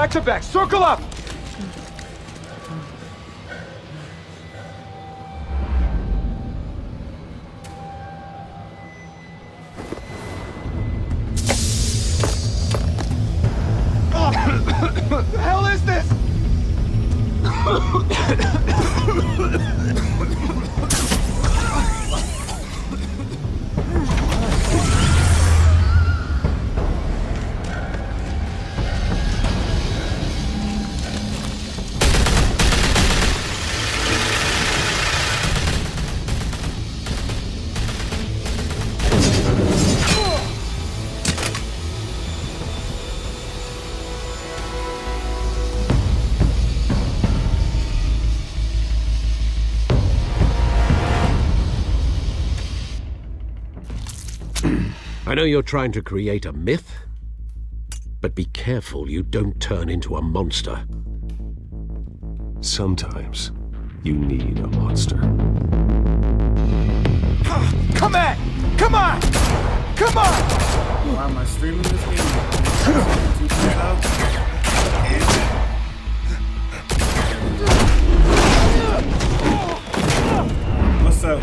Back to back, circle up! What the hell is this? I know you're trying to create a myth, but be careful you don't turn into a monster. Sometimes you need a monster. Come at! Come on! Come on! Why am I streaming this game? What's up?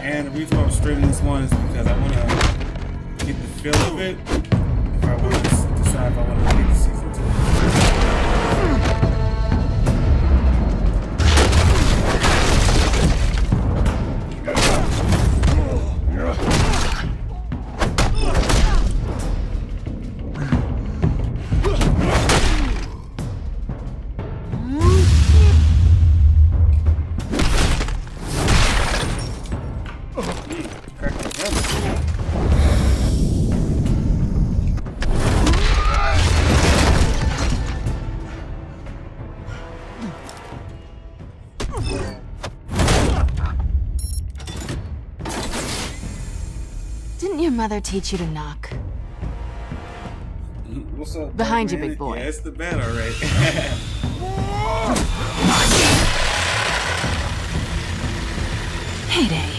And the reason why I'm streaming this one is because I want to get the feel of it if I want to decide if I want to get the season 2. Didn't your mother teach you to knock? What's up? Behind you, man? big boy. Yeah, it's the bed already. Heyday.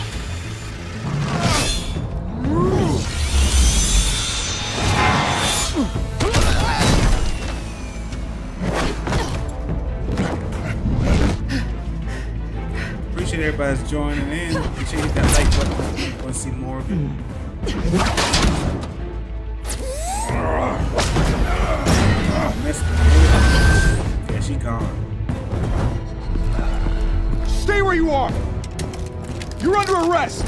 Appreciate everybody's joining in. Appreciate you hit that like button. Want to see more of it? Yeah, she gone. Stay where you are! You're under arrest!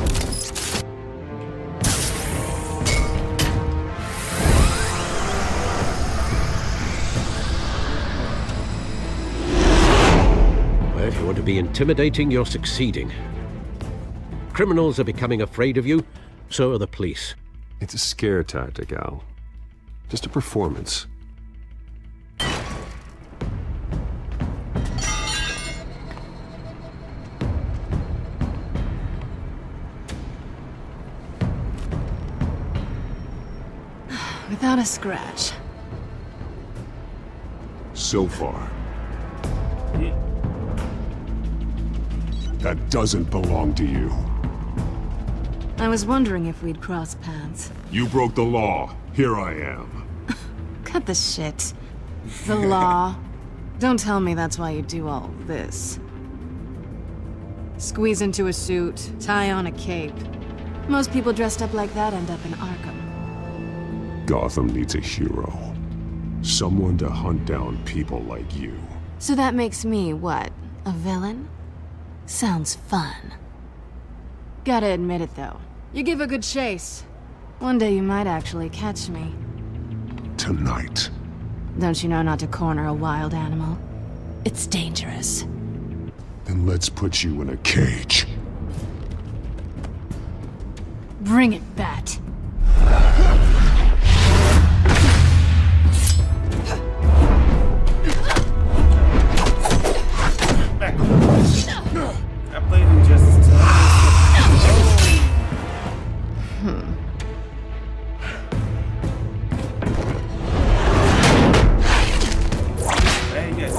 Well, if you want to be intimidating, you're succeeding. Criminals are becoming afraid of you, so are the police. It's a scare tactic, Al. Just a performance. Without a scratch. So far. That doesn't belong to you. I was wondering if we'd cross paths. You broke the law. Here I am. Cut the shit. The law. Don't tell me that's why you do all this. Squeeze into a suit, tie on a cape. Most people dressed up like that end up in Arkham. Gotham needs a hero. Someone to hunt down people like you. So that makes me, what, a villain? Sounds fun. Gotta admit it, though. You give a good chase. One day you might actually catch me. Tonight. Don't you know not to corner a wild animal? It's dangerous. Then let's put you in a cage. Bring it, Bat. I played Injustice 2. Hey, yes.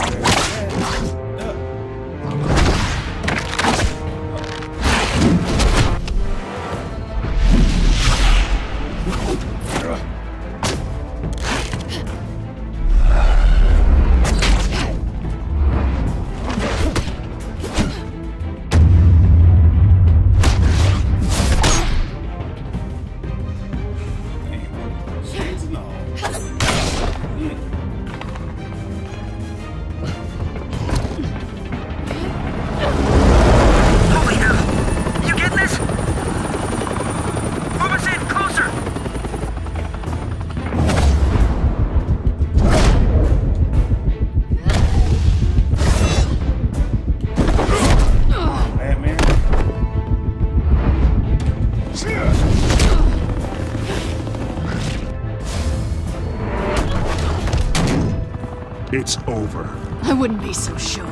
It's over. I wouldn't be so sure.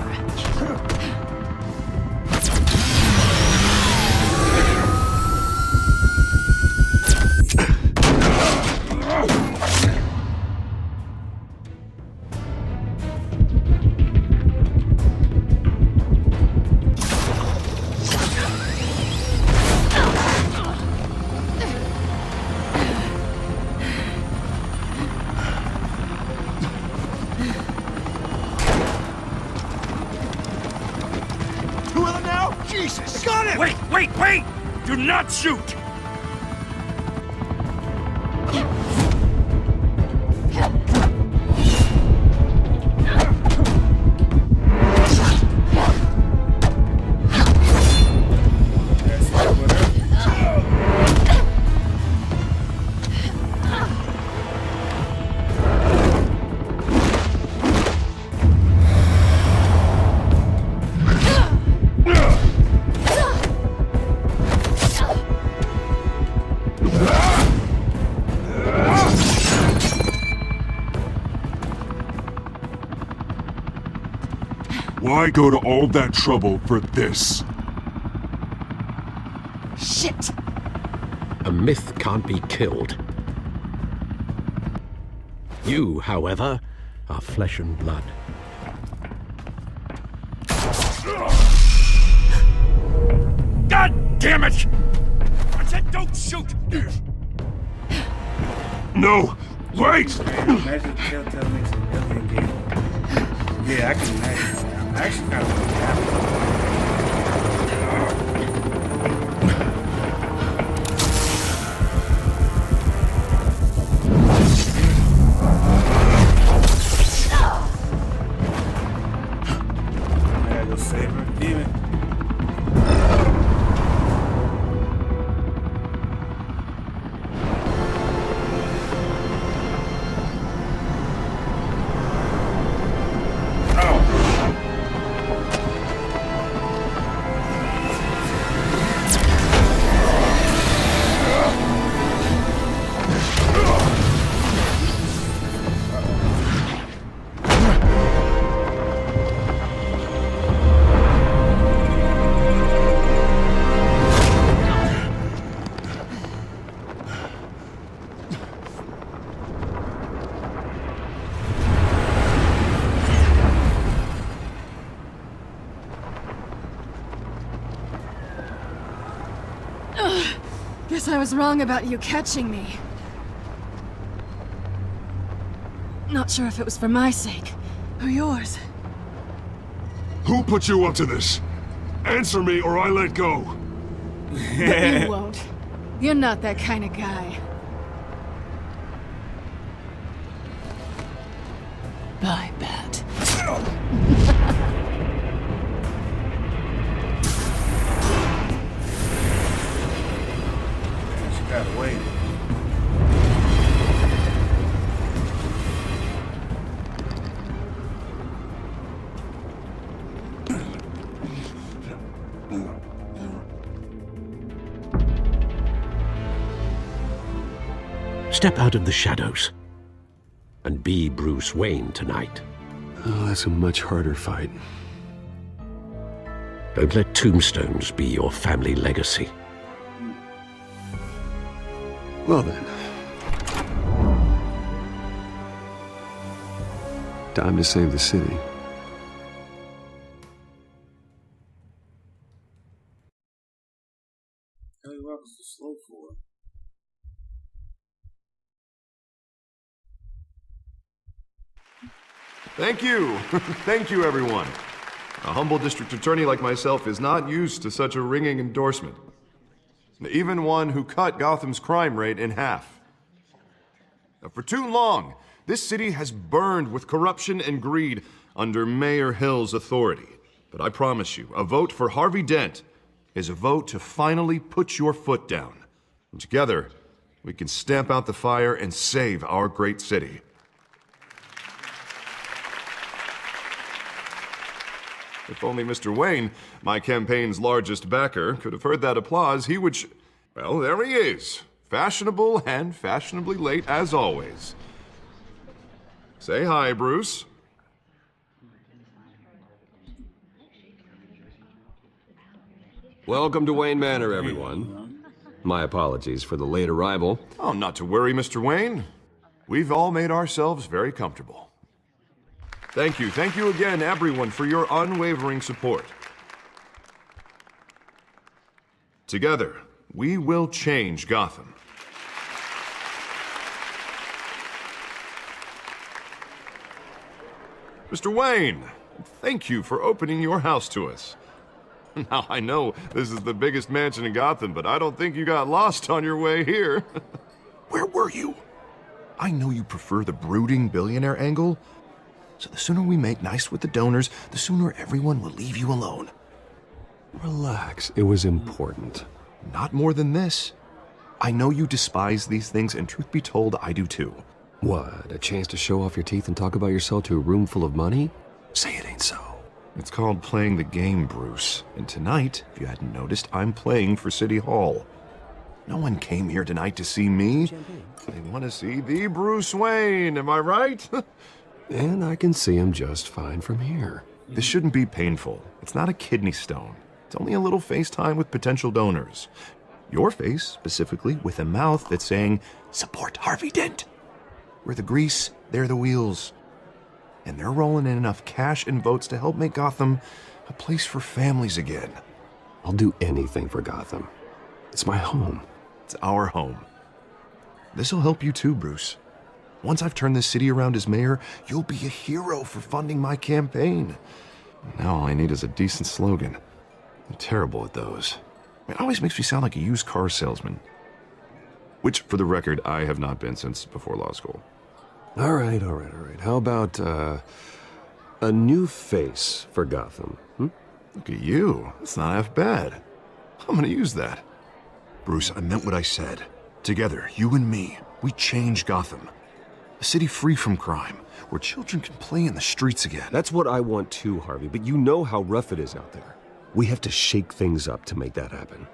Two of them now? Jesus! Got him! Wait, wait, wait! Do not shoot! Why go to all that trouble for this? Shit! A myth can't be killed. You, however, are flesh and blood. God damn it! I said don't shoot! No! Wait! Imagine Telltale makes an alien game. Yeah, I can imagine. I actually kind of want to happen. Go save her. Damn it. Guess I was wrong about you catching me. Not sure if it was for my sake or yours. Who put you up to this? Answer me or I let go. But you won't. You're not that kind of guy. Bye, Bat. She gotta wait. Step out of the shadows and be Bruce Wayne tonight. Oh, that's a much harder fight. Don't let tombstones be your family legacy. Well then. Time to save the city. Kelly Roberts is slow for it. Thank you. Thank you, everyone. A humble district attorney like myself is not used to such a ringing endorsement. Even one who cut Gotham's crime rate in half. Now, for too long, this city has burned with corruption and greed under Mayor Hill's authority. But I promise you, a vote for Harvey Dent is a vote to finally put your foot down. And together, we can stamp out the fire and save our great city. If only Mr. Wayne, my campaign's largest backer, could have heard that applause, he would well, there he is. Fashionable and fashionably late as always. Say hi, Bruce. Welcome to Wayne Manor, everyone. My apologies for the late arrival. Oh, not to worry, Mr. Wayne. We've all made ourselves very comfortable. Thank you again, everyone, for your unwavering support. Together, we will change Gotham. Mr. Wayne, thank you for opening your house to us. Now, I know this is the biggest mansion in Gotham, but I don't think you got lost on your way here. Where were you? I know you prefer the brooding billionaire angle, so the sooner we make nice with the donors, the sooner everyone will leave you alone. Relax, it was important. Not more than this. I know you despise these things, and truth be told, I do too. What, a chance to show off your teeth and talk about yourself to a room full of money? Say it ain't so. It's called playing the game, Bruce. And tonight, if you hadn't noticed, I'm playing for City Hall. No one came here tonight to see me. They want to see the Bruce Wayne, am I right? And I can see him just fine from here. This shouldn't be painful. It's not a kidney stone. It's only a little FaceTime with potential donors. Your face, specifically, with a mouth that's saying, support Harvey Dent. We're the grease, they're the wheels. And they're rolling in enough cash and votes to help make Gotham a place for families again. I'll do anything for Gotham. It's my home. It's our home. This'll help you too, Bruce. Once I've turned this city around as mayor, you'll be a hero for funding my campaign. Now all I need is a decent slogan. I'm terrible at those. It always makes me sound like a used car salesman. Which, for the record, I have not been since before law school. All right. How about, a new face for Gotham, Look at you. That's not half bad. I'm gonna use that. Bruce, I meant what I said. Together, you and me, we change Gotham. A city free from crime, where children can play in the streets again. That's what I want too, Harvey, but you know how rough it is out there. We have to shake things up to make that happen.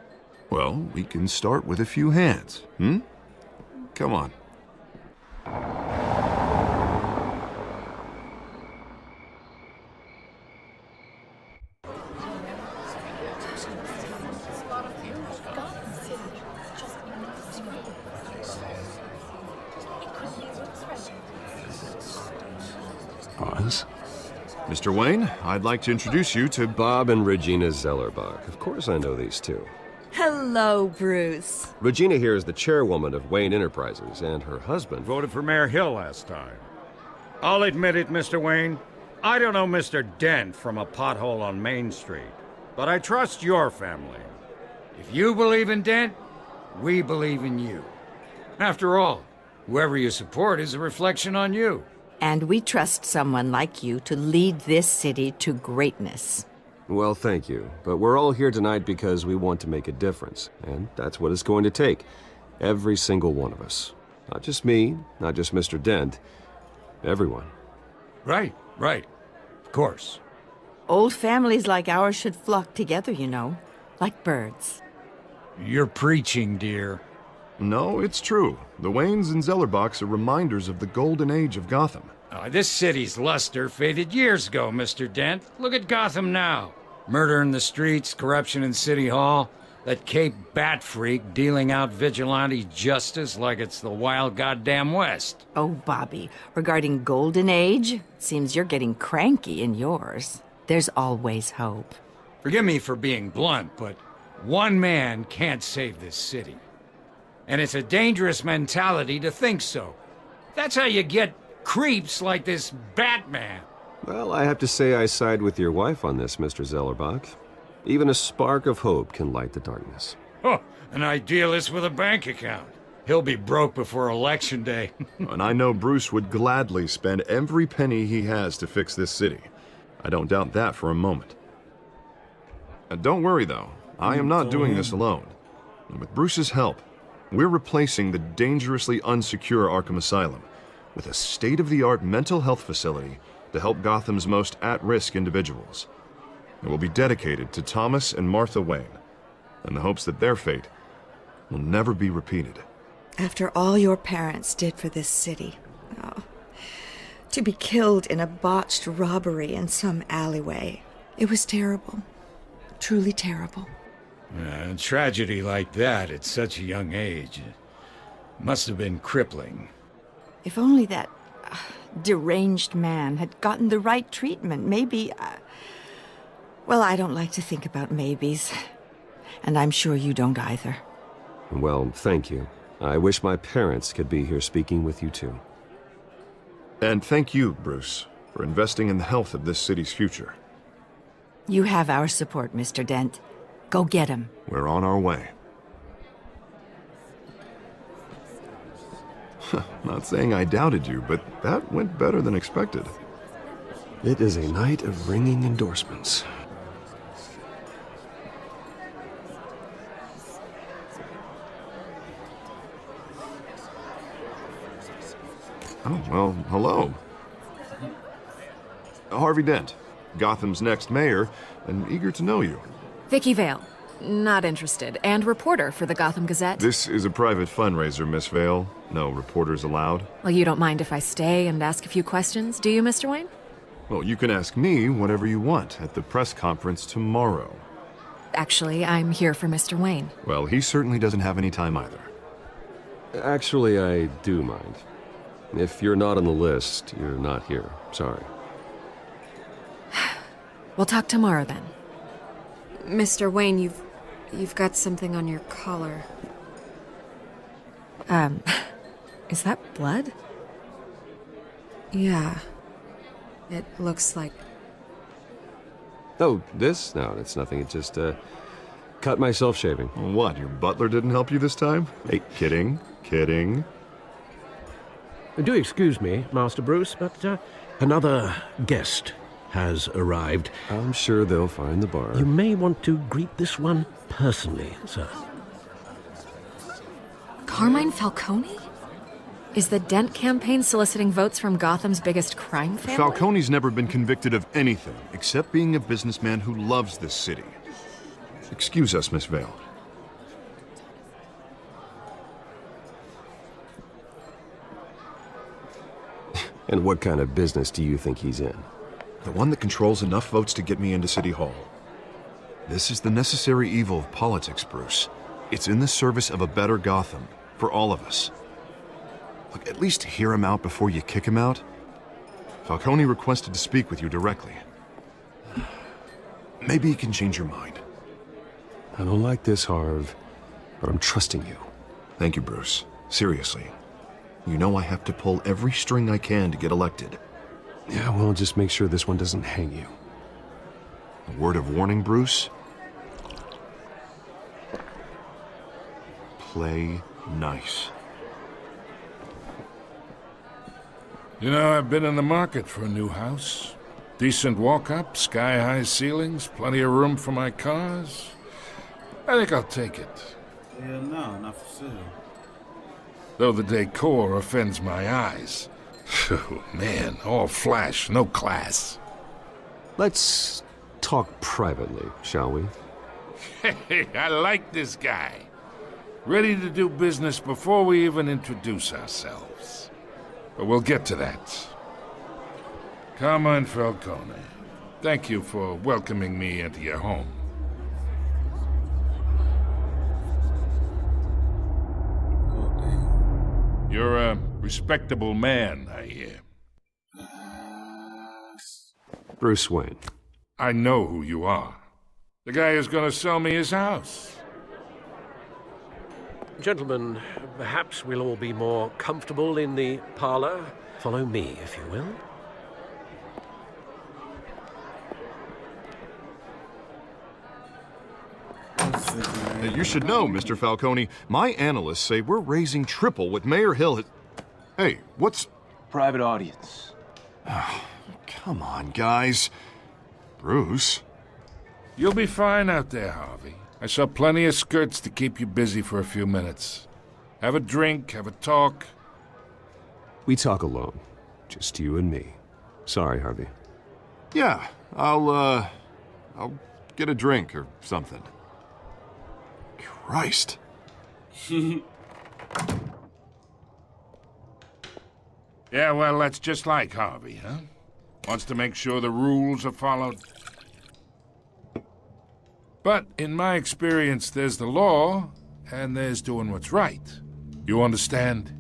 Well, we can start with a few hands, Come on. Pause. Mr. Wayne, I'd like to introduce you to Bob and Regina Zellerbach. Of course I know these two. Hello, Bruce. Regina here is the chairwoman of Wayne Enterprises, and her husband Voted for Mayor Hill last time. I'll admit it, Mr. Wayne. I don't know Mr. Dent from a pothole on Main Street, but I trust your family. If you believe in Dent, we believe in you. After all, whoever you support is a reflection on you. And we trust someone like you to lead this city to greatness. Well, thank you. But we're all here tonight because we want to make a difference. And that's what it's going to take. Every single one of us. Not just me, not just Mr. Dent. Everyone. Right. Of course. Old families like ours should flock together, you know, like birds. You're preaching, dear. No, it's true. The Waynes and Zellerbachs are reminders of the golden age of Gotham. This city's luster faded years ago, Mr. Dent. Look at Gotham now. Murder in the streets, corruption in City Hall, that Cape Bat freak dealing out vigilante justice like it's the wild goddamn West. Oh, Bobby, regarding Golden Age, it seems you're getting cranky in yours. There's always hope. Forgive me for being blunt, but one man can't save this city. And it's a dangerous mentality to think so. That's how you get creeps like this Batman. Well, I have to say I side with your wife on this, Mr. Zellerbach. Even a spark of hope can light the darkness. Oh, an idealist with a bank account. He'll be broke before Election Day. And I know Bruce would gladly spend every penny he has to fix this city. I don't doubt that for a moment. Don't worry, though. I am not doing this alone. And with Bruce's help, we're replacing the dangerously unsecure Arkham Asylum with a state-of-the-art mental health facility to help Gotham's most at-risk individuals. It will be dedicated to Thomas and Martha Wayne, in the hopes that their fate will never be repeated. After all your parents did for this city, oh, to be killed in a botched robbery in some alleyway, it was terrible. Truly terrible. A tragedy like that at such a young age must have been crippling. If only that deranged man had gotten the right treatment, maybe... well, I don't like to think about maybes. And I'm sure you don't either. Well, thank you. I wish my parents could be here speaking with you too. And thank you, Bruce, for investing in the health of this city's future. You have our support, Mr. Dent. Go get him. We're on our way. Not saying I doubted you, but that went better than expected. It is a night of ringing endorsements. Oh, well, hello. Harvey Dent, Gotham's next mayor, and eager to know you. Vicky Vale. Not interested. And reporter for the Gotham Gazette. This is a private fundraiser, Miss Vale. No reporters allowed. Well, you don't mind if I stay and ask a few questions, do you, Mr. Wayne? Well, you can ask me whatever you want at the press conference tomorrow. Actually, I'm here for Mr. Wayne. Well, he certainly doesn't have any time either. Actually, I do mind. If you're not on the list, you're not here. Sorry. We'll talk tomorrow then. Mr. Wayne, you've got something on your collar. Is that blood? Yeah. It looks like... Oh, this? No, it's nothing. It just, cut myself shaving. What, your butler didn't help you this time? Hey, kidding. Do excuse me, Master Bruce, but another guest has arrived. I'm sure they'll find the bar. You may want to greet this one personally, sir. Carmine Falcone? Is the Dent campaign soliciting votes from Gotham's biggest crime family? Falcone's never been convicted of anything except being a businessman who loves this city. Excuse us, Miss Vale. And what kind of business do you think he's in? The one that controls enough votes to get me into City Hall. This is the necessary evil of politics, Bruce. It's in the service of a better Gotham, for all of us. Look, at least hear him out before you kick him out. Falcone requested to speak with you directly. Maybe he can change your mind. I don't like this, Harv, but I'm trusting you. Thank you, Bruce. Seriously. You know I have to pull every string I can to get elected. Yeah, well, just make sure this one doesn't hang you. A word of warning, Bruce? Play nice. You know, I've been in the market for a new house. Decent walk-up, sky-high ceilings, plenty of room for my cars. I think I'll take it. Yeah, no, not for sale. Though the decor offends my eyes. Oh, man, all flash, no class. Let's talk privately, shall we? Hey, I like this guy. Ready to do business before we even introduce ourselves. But we'll get to that. Carmine Falcone, thank you for welcoming me into your home. You're a respectable man, I hear. Bruce Wayne. I know who you are. The guy who's going to sell me his house. Gentlemen, perhaps we'll all be more comfortable in the parlor. Follow me, if you will. You should know, Mr. Falcone, my analysts say we're raising triple what Mayor Hill has... Hey, what's... Private audience. Come on, guys. Bruce? You'll be fine out there, Harvey. I saw plenty of skirts to keep you busy for a few minutes. Have a drink, have a talk. We talk alone. Just you and me. Sorry, Harvey. Yeah, I'll get a drink or something. Christ. Yeah, well, that's just like Harvey, huh? Wants to make sure the rules are followed. But in my experience, there's the law, and there's doing what's right. You understand?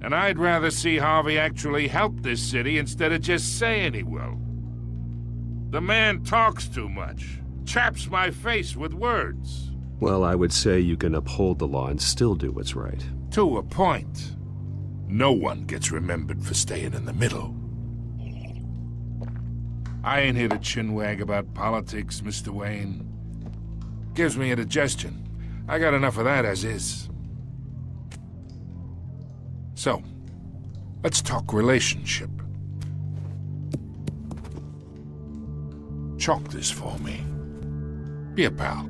And I'd rather see Harvey actually help this city instead of just saying he will. The man talks too much, chaps my face with words. Well, I would say you can uphold the law and still do what's right. To a point. No one gets remembered for staying in the middle. I ain't here to chinwag about politics, Mr. Wayne. Gives me indigestion. I got enough of that as is. So, let's talk relationship. Chalk this for me. Be a pal.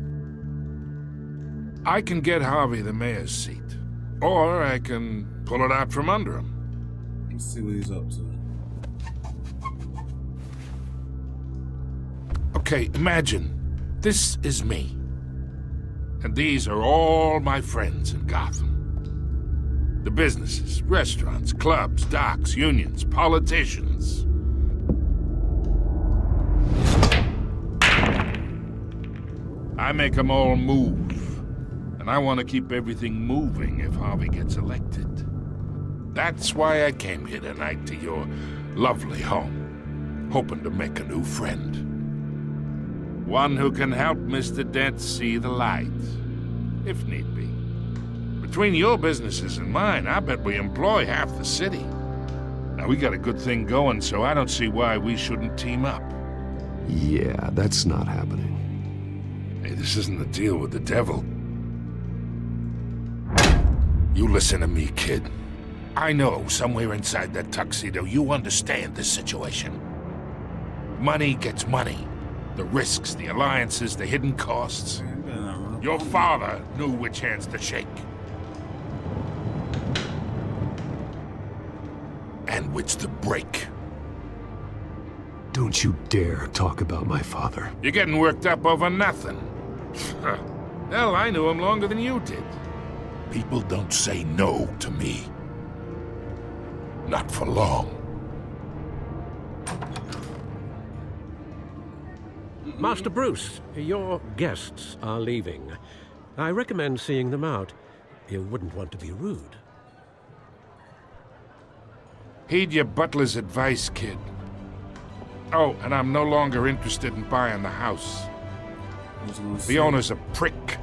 I can get Harvey the mayor's seat, or I can pull it out from under him. Let's see what he's up to. Okay, imagine this is me. And these are all my friends in Gotham. The businesses, restaurants, clubs, docks, unions, politicians. I make them all move. And I want to keep everything moving if Harvey gets elected. That's why I came here tonight to your lovely home, hoping to make a new friend. One who can help Mr. Dent see the light, if need be. Between your businesses and mine, I bet we employ half the city. Now, we got a good thing going, so I don't see why we shouldn't team up. Yeah, that's not happening. Hey, this isn't a deal with the devil. You listen to me, kid. I know somewhere inside that tuxedo you understand this situation. Money gets money. The risks, the alliances, the hidden costs. Your father knew which hands to shake. And which to break. Don't you dare talk about my father. You're getting worked up over nothing. Hell, I knew him longer than you did. People don't say no to me. Not for long. Master Bruce, your guests are leaving. I recommend seeing them out. You wouldn't want to be rude. Heed your butler's advice, kid. Oh, and I'm no longer interested in buying the house. The owner's a prick.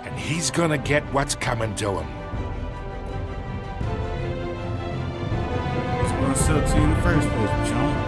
And he's gonna get what's coming to him. What's gonna sell to you in the first place, chump?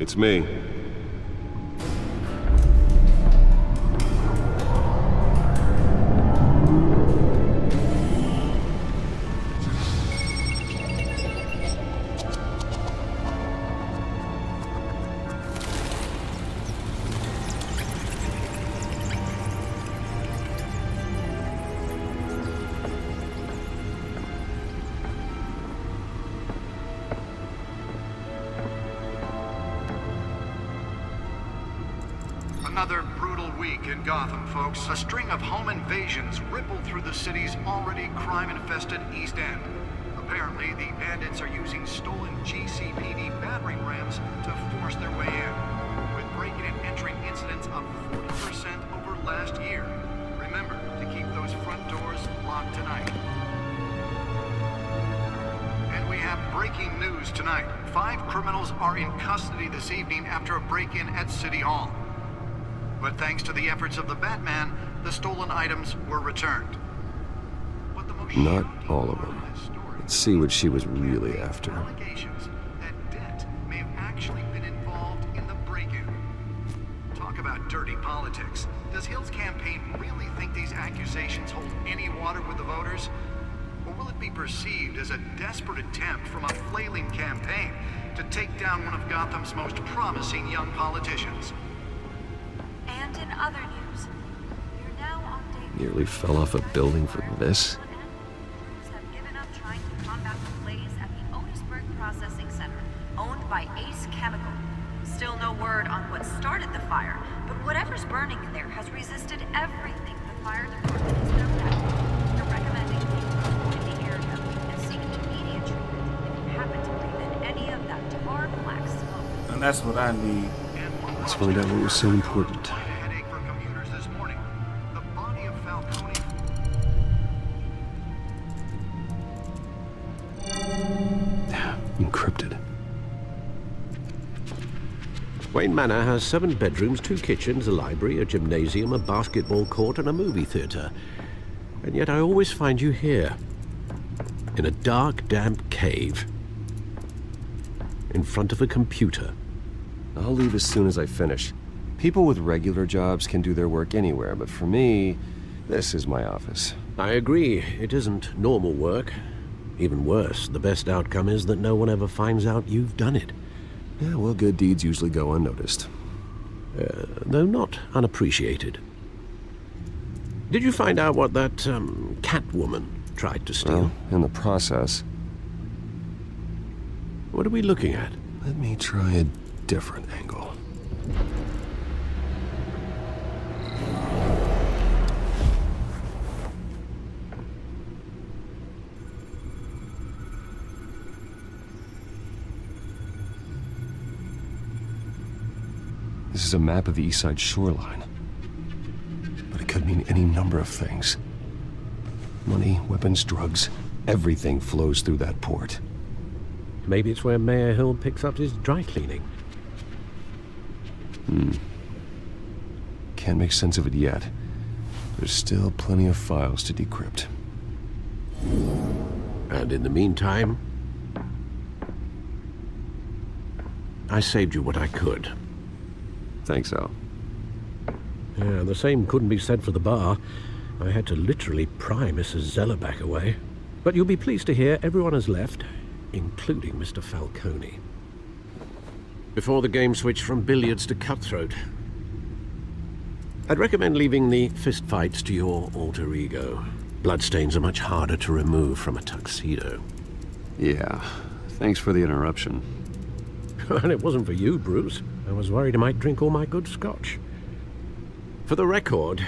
It's me. Another brutal week in Gotham, folks. A string of home invasions rippled through the city's already crime-infested East End. Apparently, the bandits are using stolen GCPD battering rams to force their way in, with breaking and entering incidents up 40% over last year. Remember to keep those front doors locked tonight. And we have breaking news tonight. 5 criminals are in custody this evening after a break-in at City Hall. But thanks to the efforts of the Batman, the stolen items were returned. Not all of them. Let's see what she was really after. Allegations that Dent may have actually been involved in the break-in. Talk about dirty politics. Does Hill's campaign really think these accusations hold any water with the voters? Or will it be perceived as a desperate attempt from a flailing campaign to take down one of Gotham's most promising young politicians? And in other news, you're now on day Nearly fell off a building for this? Processing Center, owned by Ace Chemical. Still no word on what started the fire, but whatever's burning in there has resisted everything the fire department has known at. They're recommending people avoid the area and seek immediate treatment if you happen to breathe in any of that tar black smoke. And that's what I need. Let's find out what was so important. Headache for commuters this morning. The body of Falcone. Encrypted. Wayne Manor has 7 bedrooms, 2 kitchens, a library, a gymnasium, a basketball court, and a movie theater. And yet I always find you here, in a dark, damp cave, in front of a computer. I'll leave as soon as I finish. People with regular jobs can do their work anywhere, but for me, this is my office. I agree. It isn't normal work. Even worse, the best outcome is that no one ever finds out you've done it. Yeah, well, good deeds usually go unnoticed. Though not unappreciated. Did you find out what that, Catwoman tried to steal? Well, in the process. What are we looking at? Let me try a different angle. This is a map of the East Side shoreline. But it could mean any number of things. Money, weapons, drugs, everything flows through that port. Maybe it's where Mayor Hill picks up his dry cleaning. Can't make sense of it yet. There's still plenty of files to decrypt. And in the meantime, I saved you what I could. Thanks, Al. Yeah, the same couldn't be said for the bar. I had to literally pry Mrs. Zellerback away. But you'll be pleased to hear everyone has left, including Mr. Falcone. Before the game switched from billiards to cutthroat. I'd recommend leaving the fistfights to your alter ego. Bloodstains are much harder to remove from a tuxedo. Yeah, thanks for the interruption. And it wasn't for you, Bruce. I was worried I might drink all my good scotch. For the record,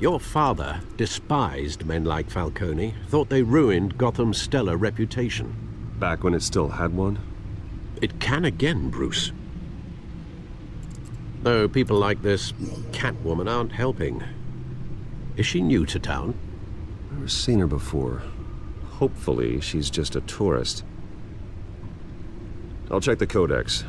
your father despised men like Falcone, thought they ruined Gotham's stellar reputation. Back when it still had one? It can again, Bruce. Though people like this Catwoman aren't helping. Is she new to town? Never seen her before. Hopefully, she's just a tourist. I'll check the codex.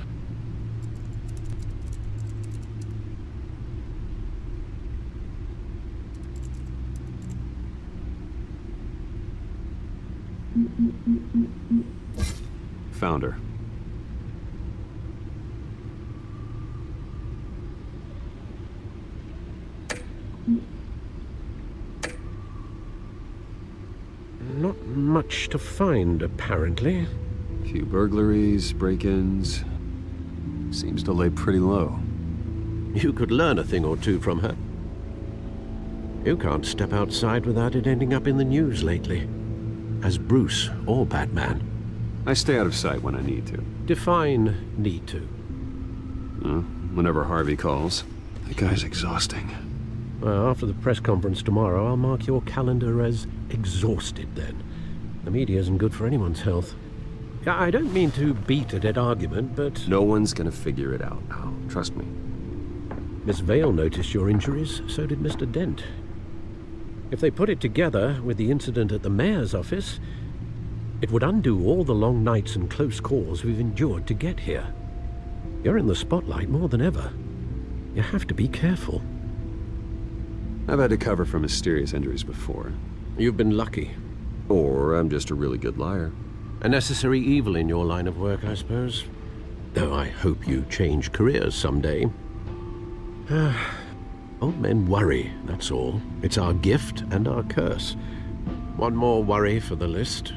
Found her. Not much to find, apparently. A few burglaries, break-ins. Seems to lay pretty low. You could learn a thing or two from her. You can't step outside without it ending up in the news lately. As Bruce or Batman. I stay out of sight when I need to. Define need to. Whenever Harvey calls. That guy's exhausting. Well, after the press conference tomorrow, I'll mark your calendar as exhausted then. The media isn't good for anyone's health. Yeah, I don't mean to beat a dead argument, but... No one's gonna figure it out now. Trust me. Miss Vale noticed your injuries, so did Mr. Dent. If they put it together with the incident at the mayor's office, it would undo all the long nights and close calls we've endured to get here. You're in the spotlight more than ever. You have to be careful. I've had to cover for mysterious injuries before. You've been lucky. Or I'm just a really good liar. A necessary evil in your line of work, I suppose. Though I hope you change careers someday. Old men worry, that's all. It's our gift and our curse. One more worry for the list.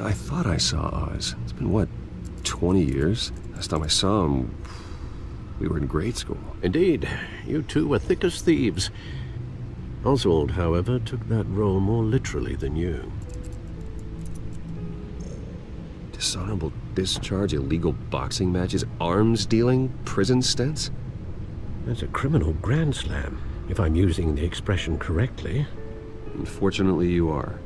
I thought I saw Oz. It's been, what, 20 years? Last time I saw him, we were in grade school. Indeed. You two were thick as thieves. Oswald, however, took that role more literally than you. Dishonorable discharge, illegal boxing matches, arms dealing, prison stints? That's a criminal grand slam, if I'm using the expression correctly. Unfortunately, you are.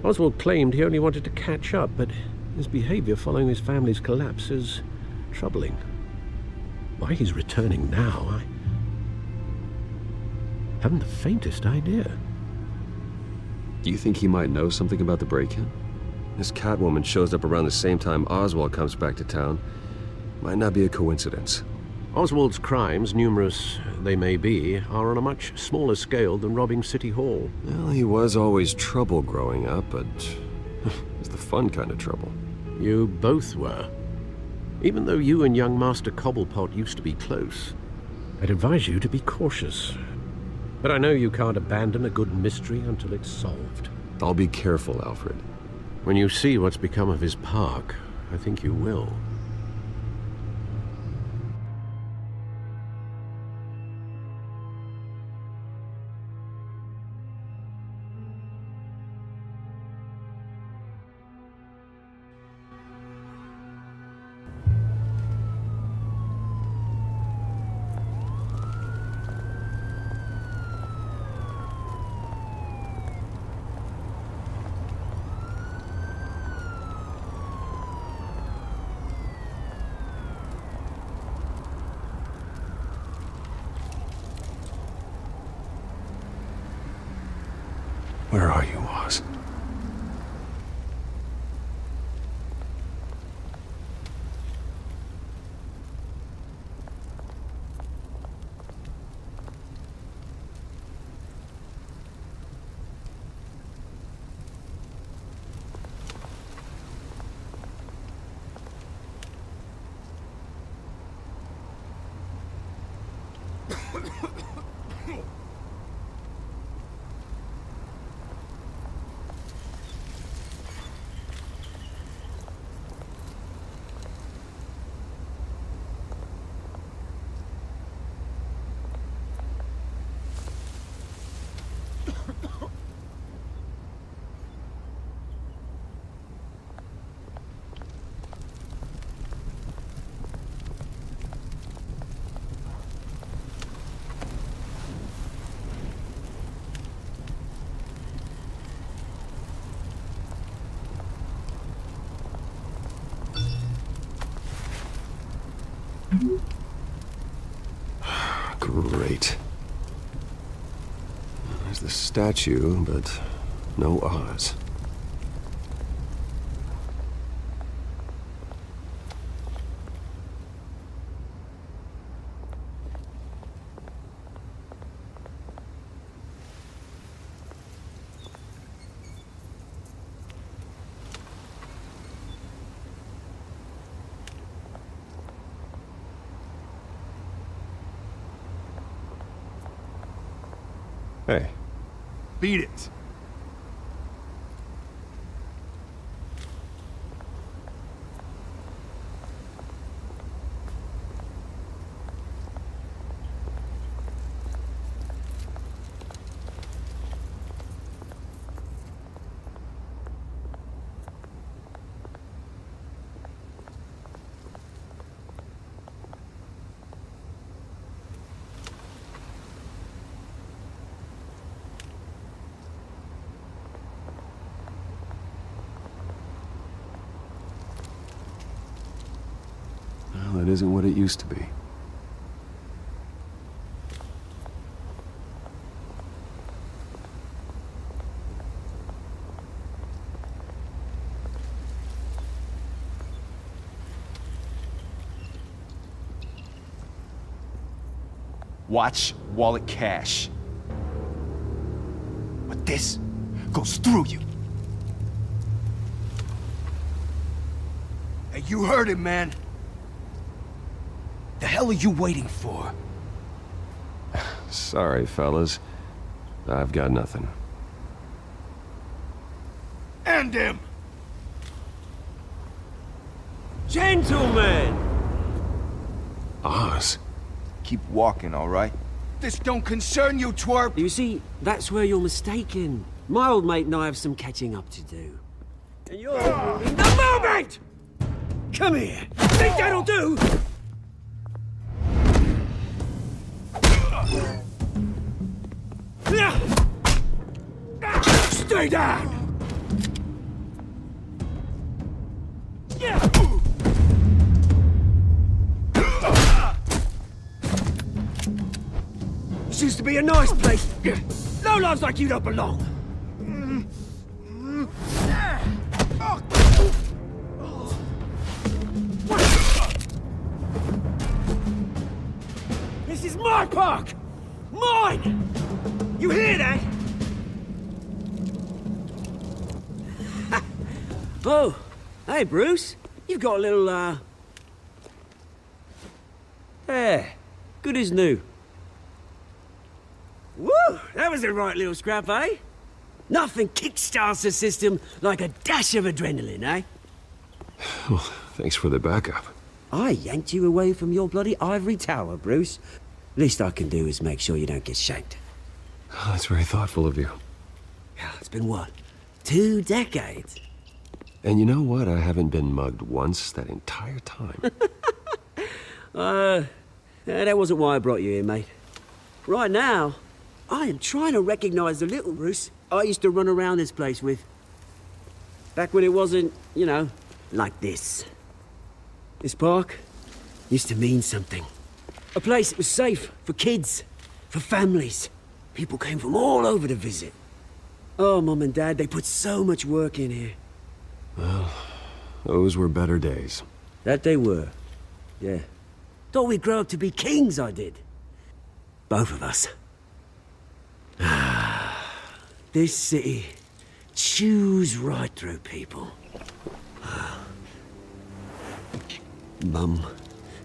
Oswald claimed he only wanted to catch up, but his behavior following his family's collapse is troubling. Why he's returning now, I haven't the faintest idea. Do you think he might know something about the break-in? This Catwoman shows up around the same time Oswald comes back to town. Might not be a coincidence. Oswald's crimes, numerous they may be, are on a much smaller scale than robbing City Hall. Well, he was always trouble growing up, but it's the fun kind of trouble. You both were. Even though you and young Master Cobblepot used to be close, I'd advise you to be cautious. But I know you can't abandon a good mystery until it's solved. I'll be careful, Alfred. When you see what's become of his park, I think you will. Where are you, Oz? Great. There's the statue, but no Oz. Hey. Beat it. it isn't what it used to be. Watch wallet cash. But this goes through you. Hey, you heard it, man. The hell are you waiting for? Sorry, fellas. I've got nothing. End him! Gentlemen! Oz. Keep walking, all right? This don't concern you, twerp! You see, that's where you're mistaken. My old mate and I have some catching up to do. And you're in the moment! Come here! Think that'll do? Stay down! This used to be a nice place. No lives like you don't belong. This is my park! Mine! You hear that? Oh, hey, Bruce. You've got a little, Yeah, good as new. Woo! That was a right little scrap, eh? Nothing kickstarts the system like a dash of adrenaline, eh? Well, thanks for the backup. I yanked you away from your bloody ivory tower, Bruce. Least I can do is make sure you don't get shanked. Oh, that's very thoughtful of you. Yeah, it's been what? 2 decades? And you know what? I haven't been mugged once that entire time. That wasn't why I brought you here, mate. Right now, I am trying to recognize the little Bruce I used to run around this place with. Back when it wasn't, you know, like this. This park used to mean something. A place that was safe for kids, for families. People came from all over to visit. Oh, Mum and Dad, they put so much work in here. Well, those were better days. That they were, yeah. Thought we'd grow up to be kings, I did. Both of us. This city chews right through people. Mum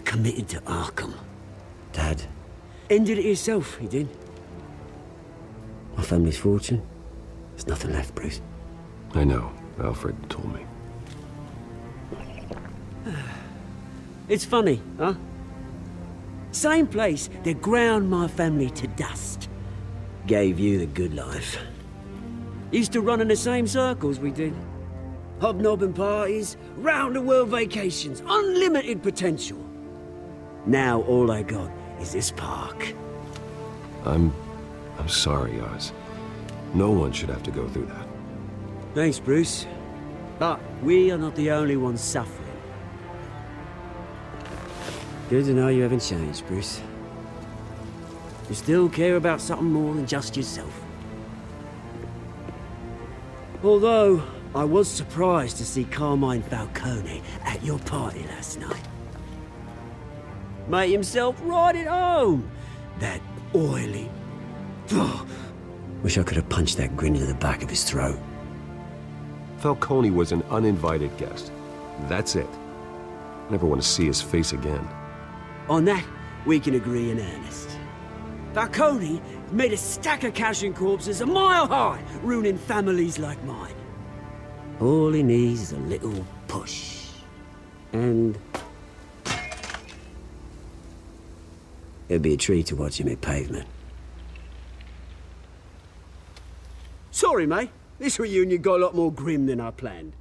committed to Arkham. Dad ended it himself, he did. My family's fortune, there's nothing left, Bruce. I know. Alfred told me. It's funny, huh? Same place that ground my family to dust. Gave you the good life. Used to run in the same circles we did. Hobnobbing parties, round-the-world vacations, unlimited potential. Now all I got is this park. I'm sorry, Oz. No one should have to go through that. Thanks, Bruce. But we are not the only ones suffering. Good to know you haven't changed, Bruce. You still care about something more than just yourself. Although, I was surprised to see Carmine Falcone at your party last night. Made himself right at home. That oily... Wish I could have punched that grin into the back of his throat. Falcone was an uninvited guest. That's it. Never want to see his face again. On that, we can agree in earnest. Falcone made a stack of cash and corpses a mile high, ruining families like mine. All he needs is a little push. And... it'd be a treat to watch him hit pavement. Sorry, mate. This reunion got a lot more grim than I planned.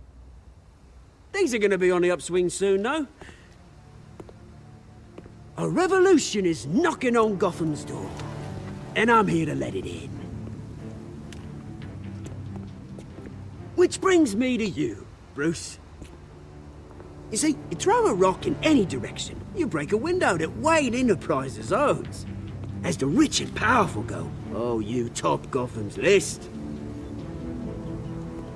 Things are gonna be on the upswing soon, though. A revolution is knocking on Gotham's door. And I'm here to let it in. Which brings me to you, Bruce. You see, you throw a rock in any direction, you break a window that Wayne Enterprises owns. As the rich and powerful go, oh, you top Gotham's list.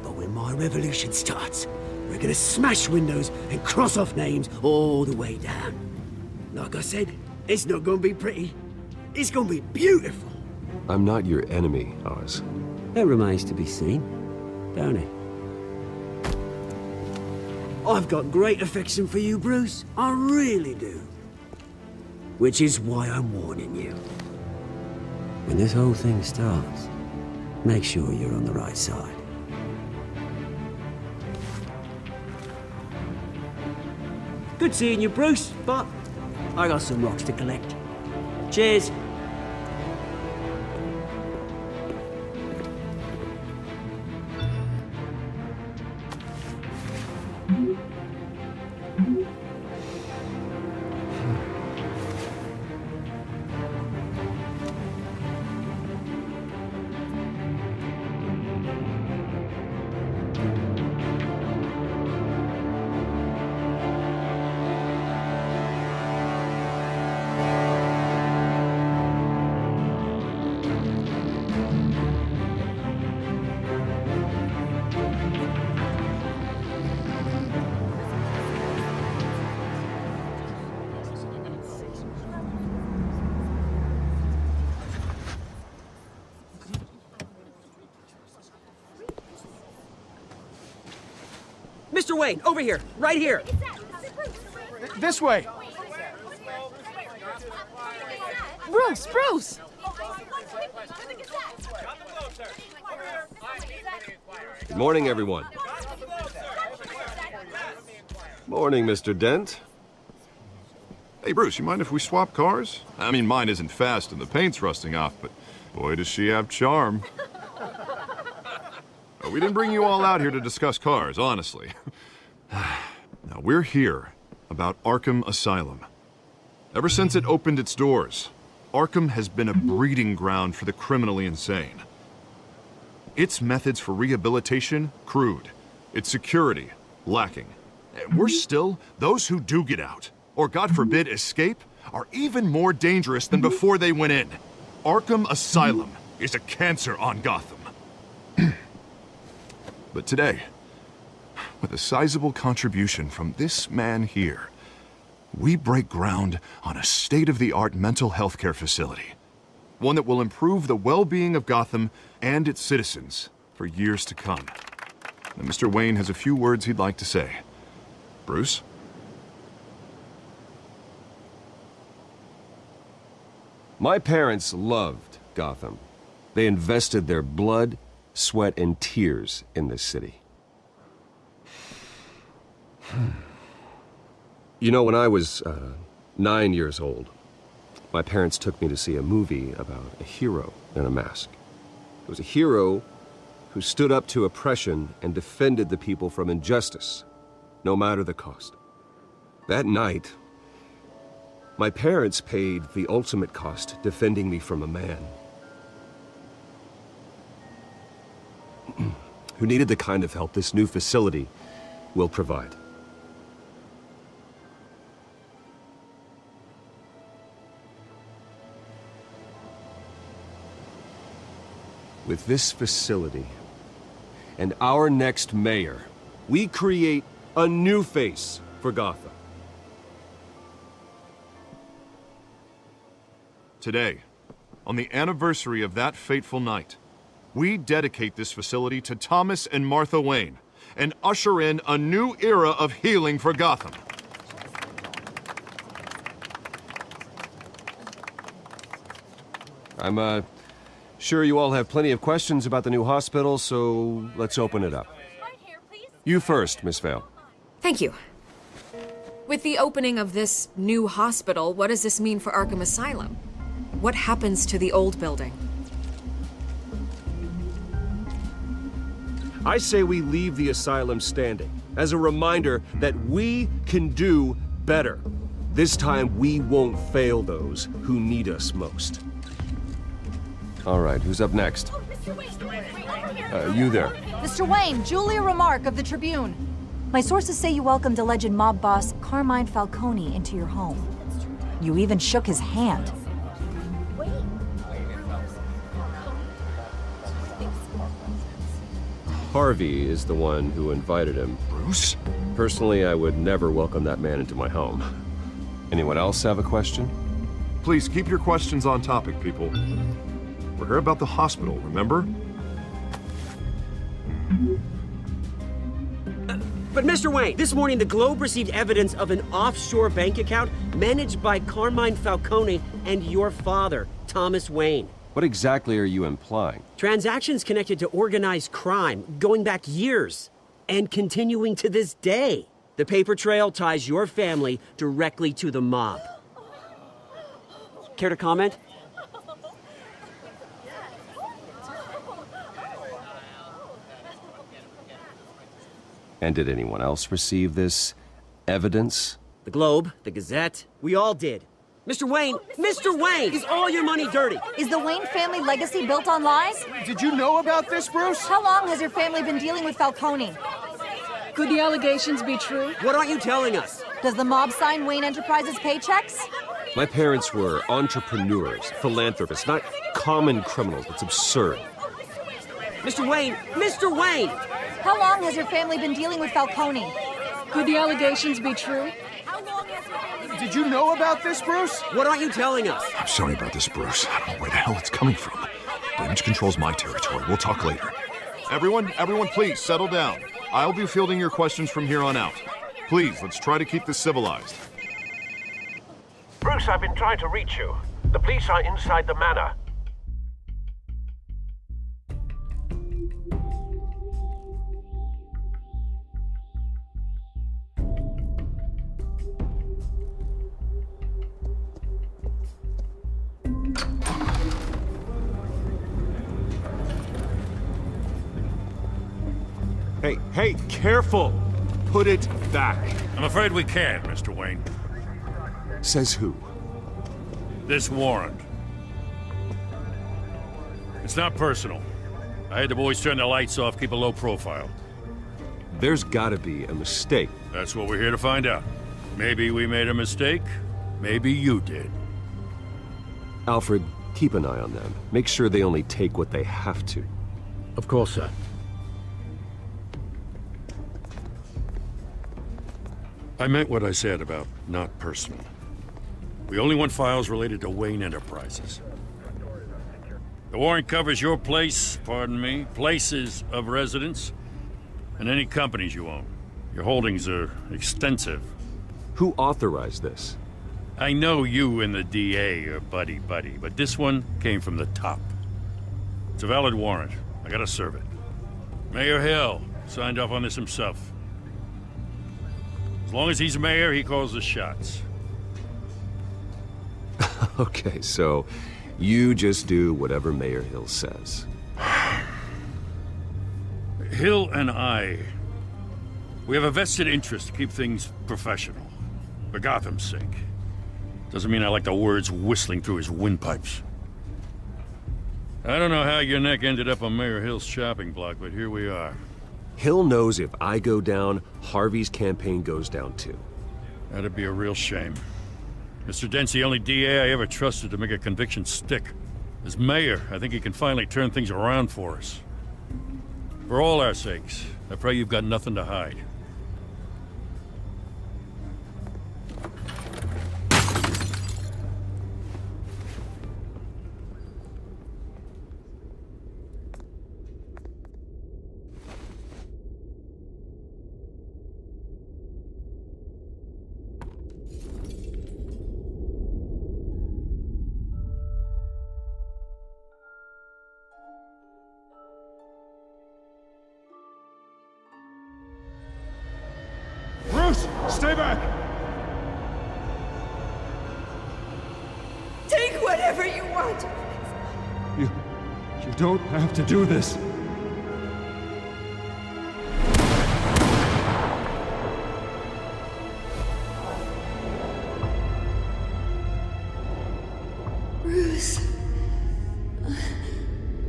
But when my revolution starts, we're gonna smash windows and cross off names all the way down. Like I said, it's not gonna be pretty. It's gonna be beautiful. I'm not your enemy, Oz. That remains to be seen, don't it? I've got great affection for you, Bruce. I really do. Which is why I'm warning you. When this whole thing starts, make sure you're on the right side. Good seeing you, Bruce, but I got some rocks to collect. Cheers. Mr. Wayne, over here, right here. This way. Bruce! Good morning, everyone. Morning, Mr. Dent. Hey, Bruce, you mind if we swap cars? I mean, mine isn't fast and the paint's rusting off, but boy, does she have charm. We didn't bring you all out here to discuss cars, honestly. Now, we're here about Arkham Asylum. Ever since it opened its doors, Arkham has been a breeding ground for the criminally insane. Its methods for rehabilitation, crude. Its security, lacking. And worse still, those who do get out, or God forbid, escape, are even more dangerous than before they went in. Arkham Asylum is a cancer on Gotham. But today, with a sizable contribution from this man here, we break ground on a state-of-the-art mental health care facility. One that will improve the well-being of Gotham and its citizens for years to come. Now, Mr. Wayne has a few words he'd like to say. Bruce? My parents loved Gotham. They invested their blood, sweat, and tears in this city. You know, when I was 9 years old, my parents took me to see a movie about a hero in a mask. It was a hero who stood up to oppression and defended the people from injustice, no matter the cost. That night, my parents paid the ultimate cost defending me from a man who needed the kind of help this new facility will provide. With this facility and our next mayor, we create a new face for Gotham. Today, on the anniversary of that fateful night, we dedicate this facility to Thomas and Martha Wayne and usher in a new era of healing for Gotham. I'm sure you all have plenty of questions about the new hospital, so let's open it up. You first, Miss Vale. Thank you. With the opening of this new hospital, what does this mean for Arkham Asylum? What happens to the old building? I say we leave the asylum standing as a reminder that we can do better. This time, we won't fail those who need us most. All right, who's up next? Mr. Wayne, You there. Mr. Wayne, Julia Remark of the Tribune. My sources say you welcomed alleged mob boss Carmine Falcone into your home. You even shook his hand. Harvey is the one who invited him. Bruce? Personally, I would never welcome that man into my home. Anyone else have a question? Please keep your questions on topic, people. We're here about the hospital, remember? But Mr. Wayne, this morning the Globe received evidence of an offshore bank account managed by Carmine Falcone and your father, Thomas Wayne. What exactly are you implying? Transactions connected to organized crime, going back years, and continuing to this day. The paper trail ties your family directly to the mob. Care to comment? And did anyone else receive this evidence? The Globe, the Gazette, we all did. Mr. Wayne, is all your money dirty? Is the Wayne family legacy built on lies? Did you know about this, Bruce? How long has your family been dealing with Falcone? Could the allegations be true? What aren't you telling us? Does the mob sign Wayne Enterprises paychecks? My parents were entrepreneurs, philanthropists, not common criminals. It's absurd. Mr. Wayne! How long has your family been dealing with Falcone? Could the allegations be true? Did you know about this, Bruce? What aren't you telling us? I'm sorry about this, Bruce. I don't know where the hell it's coming from. Damage control's my territory. We'll talk later. Everyone, please, settle down. I'll be fielding your questions from here on out. Please, let's try to keep this civilized. Bruce, I've been trying to reach you. The police are inside the manor. Hey, careful! Put it back. I'm afraid we can't, Mr. Wayne. Says who? This warrant. It's not personal. I had the boys turn the lights off, keep a low profile. There's gotta be a mistake. That's what we're here to find out. Maybe we made a mistake. Maybe you did. Alfred, keep an eye on them. Make sure they only take what they have to. Of course, sir. I meant what I said about not personal. We only want files related to Wayne Enterprises. The warrant covers your place, places of residence, and any companies you own. Your holdings are extensive. Who authorized this? I know you and the DA are buddy-buddy, but this one came from the top. It's a valid warrant. I gotta serve it. Mayor Hill signed off on this himself. As long as he's mayor, he calls the shots. Okay, so you just do whatever Mayor Hill says. Hill and we have a vested interest to keep things professional. For Gotham's sake. Doesn't mean I like the words whistling through his windpipes. I don't know how your neck ended up on Mayor Hill's shopping block, but here we are. Hill knows if I go down, Harvey's campaign goes down too. That'd be a real shame. Mr. Dent's the only DA I ever trusted to make a conviction stick. As mayor, I think he can finally turn things around for us. For all our sakes, I pray you've got nothing to hide. Bruce, stay back! Take whatever you want. You don't have to do this. Bruce.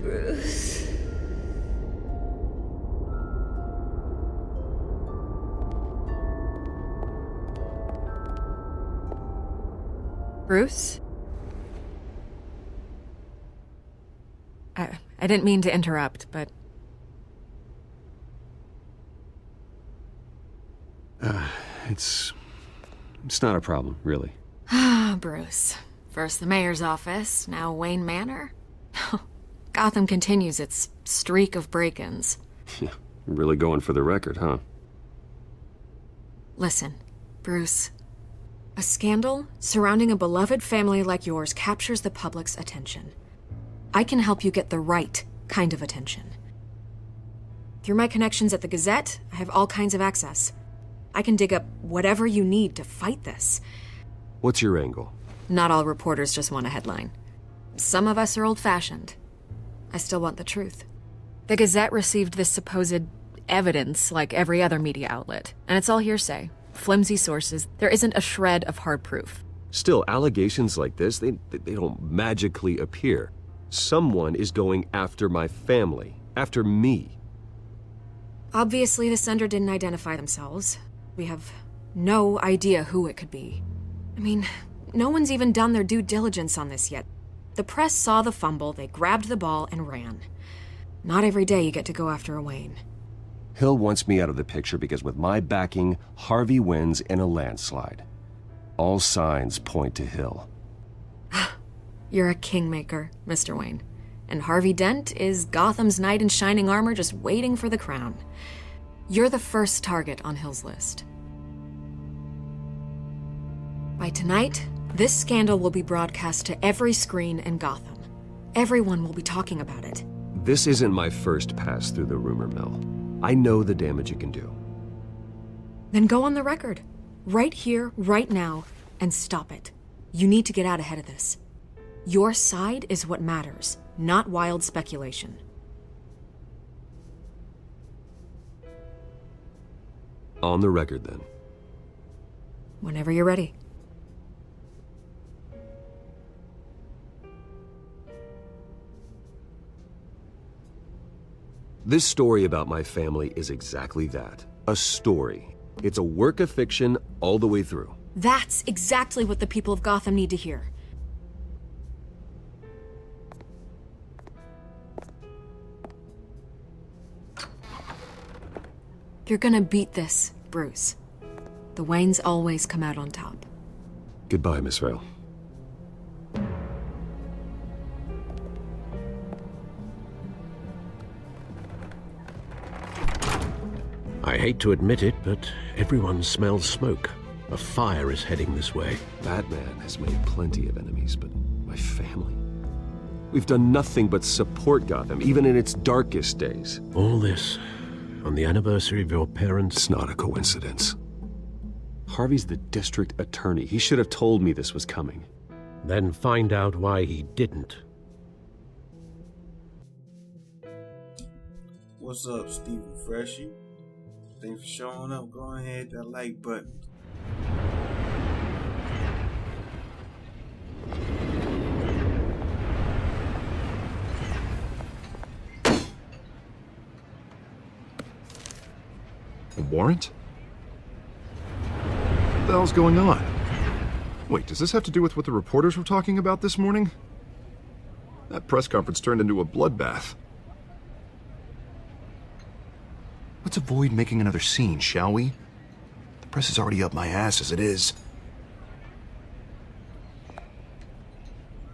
Bruce. Bruce? I didn't mean to interrupt, but... It's not a problem, really. Ah, Bruce. First the mayor's office, now Wayne Manor. Gotham continues its streak of break-ins. Yeah, really going for the record, huh? Listen, Bruce. A scandal surrounding a beloved family like yours captures the public's attention. I can help you get the right kind of attention. Through my connections at the Gazette, I have all kinds of access. I can dig up whatever you need to fight this. What's your angle? Not all reporters just want a headline. Some of us are old-fashioned. I still want the truth. The Gazette received this supposed evidence like every other media outlet, and it's all hearsay. Flimsy sources. There isn't a shred of hard proof. Still, allegations like this, they don't magically appear. Someone is going after my family, after me. Obviously, the sender didn't identify themselves. We have no idea who it could be. I mean, no one's even done their due diligence on this yet. The press saw the fumble, they grabbed the ball and ran. Not every day you get to go after a Wayne. Hill wants me out of the picture because with my backing, Harvey wins in a landslide. All signs point to Hill. You're a kingmaker, Mr. Wayne. And Harvey Dent is Gotham's knight in shining armor just waiting for the crown. You're the first target on Hill's list. By tonight, this scandal will be broadcast to every screen in Gotham. Everyone will be talking about it. This isn't my first pass through the rumor mill. I know the damage it can do. Then go on the record. Right here, right now, and stop it. You need to get out ahead of this. Your side is what matters, not wild speculation. On the record, then. Whenever you're ready. This story about my family is exactly that. A story. It's a work of fiction all the way through. That's exactly what the people of Gotham need to hear. You're gonna beat this, Bruce. The Waynes always come out on top. Goodbye, Miss Vale. I hate to admit it, but everyone smells smoke. A fire is heading this way. Batman has made plenty of enemies, but my family? We've done nothing but support Gotham, even in its darkest days. All this on the anniversary of your parents'... It's not a coincidence. Harvey's the district attorney. He should have told me this was coming. Then find out why he didn't. What's up, Stephen Freshy? Thanks for showing up. Go ahead, hit that like button. A warrant? What the hell's going on? Wait, does this have to do with what the reporters were talking about this morning? That press conference turned into a bloodbath. Let's avoid making another scene, shall we? The press is already up my ass as it is.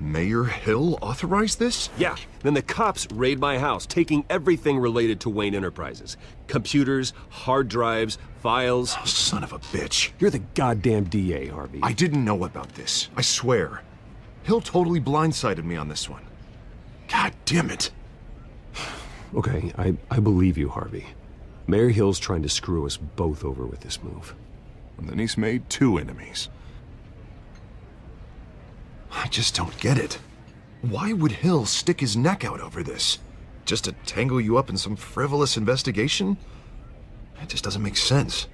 Mayor Hill authorized this? Yeah, then the cops raid my house, taking everything related to Wayne Enterprises. Computers, hard drives, files. Oh, son of a bitch. You're the goddamn DA, Harvey. I didn't know about this, I swear. Hill totally blindsided me on this one. God damn it. Okay, I believe you, Harvey. Mayor Hill's trying to screw us both over with this move. And then he's made two enemies. I just don't get it. Why would Hill stick his neck out over this? Just to tangle you up in some frivolous investigation? It just doesn't make sense.